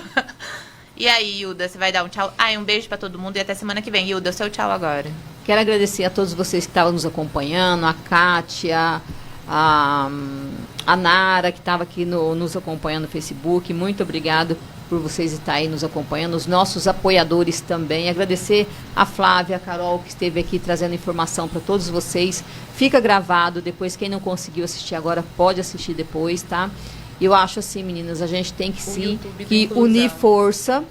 E aí, Hilda, você vai dar um tchau? Um beijo pra todo mundo e até semana que vem. Hilda, seu tchau agora. Quero agradecer a todos vocês que estavam nos acompanhando, a Kátia, a Nara, que estava aqui nos acompanhando no Facebook. Muito obrigado por vocês estarem aí nos acompanhando, os nossos apoiadores também. Agradecer a Flávia, a Carol, que esteve aqui trazendo informação para todos vocês. Fica gravado, depois quem não conseguiu assistir agora pode assistir depois, tá? E eu acho assim, meninas, a gente tem que unir força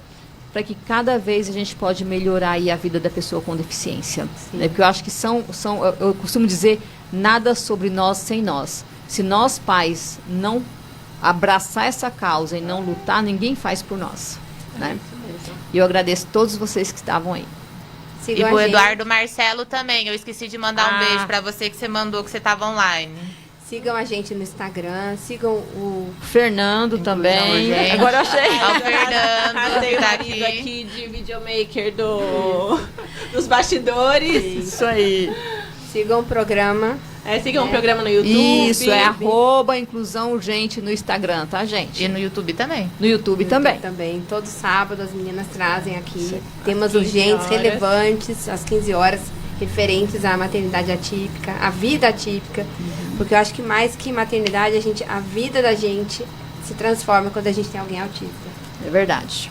para que cada vez a gente pode melhorar aí a vida da pessoa com deficiência. Né? Porque eu acho que eu costumo dizer, nada sobre nós sem nós. Se nós pais não abraçar essa causa e não lutar, ninguém faz por nós. Né? E eu agradeço a todos vocês que estavam aí. E pro Eduardo Marcelo também. Eu esqueci de mandar um beijo para você que você mandou que você estava online. Sigam a gente no Instagram, sigam o Fernando também. Agora eu achei. O Fernando Tem que tá aqui de videomaker dos bastidores. Isso aí. Sigam o programa. Sigam o programa no YouTube. Isso, é @inclusão urgente no Instagram, tá, gente? E no YouTube também. No YouTube também. Todo sábado as meninas trazem aqui temas 15 urgentes, horas. relevantes, às 15 horas, referentes à maternidade atípica, à vida atípica. Porque eu acho que mais que maternidade, a vida da gente se transforma quando a gente tem alguém autista. É verdade.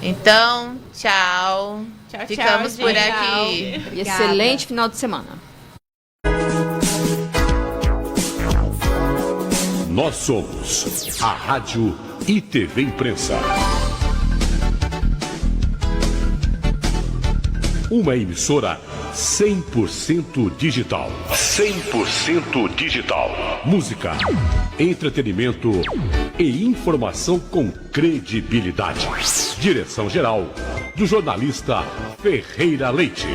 Então, tchau. Tchau, Ficamos por gente. aqui. E excelente final de semana. Nós somos a Rádio e TV Imprensa. Uma emissora 100% digital. 100% digital. Música, entretenimento e informação com credibilidade. Direção-geral do jornalista Ferreira Leite.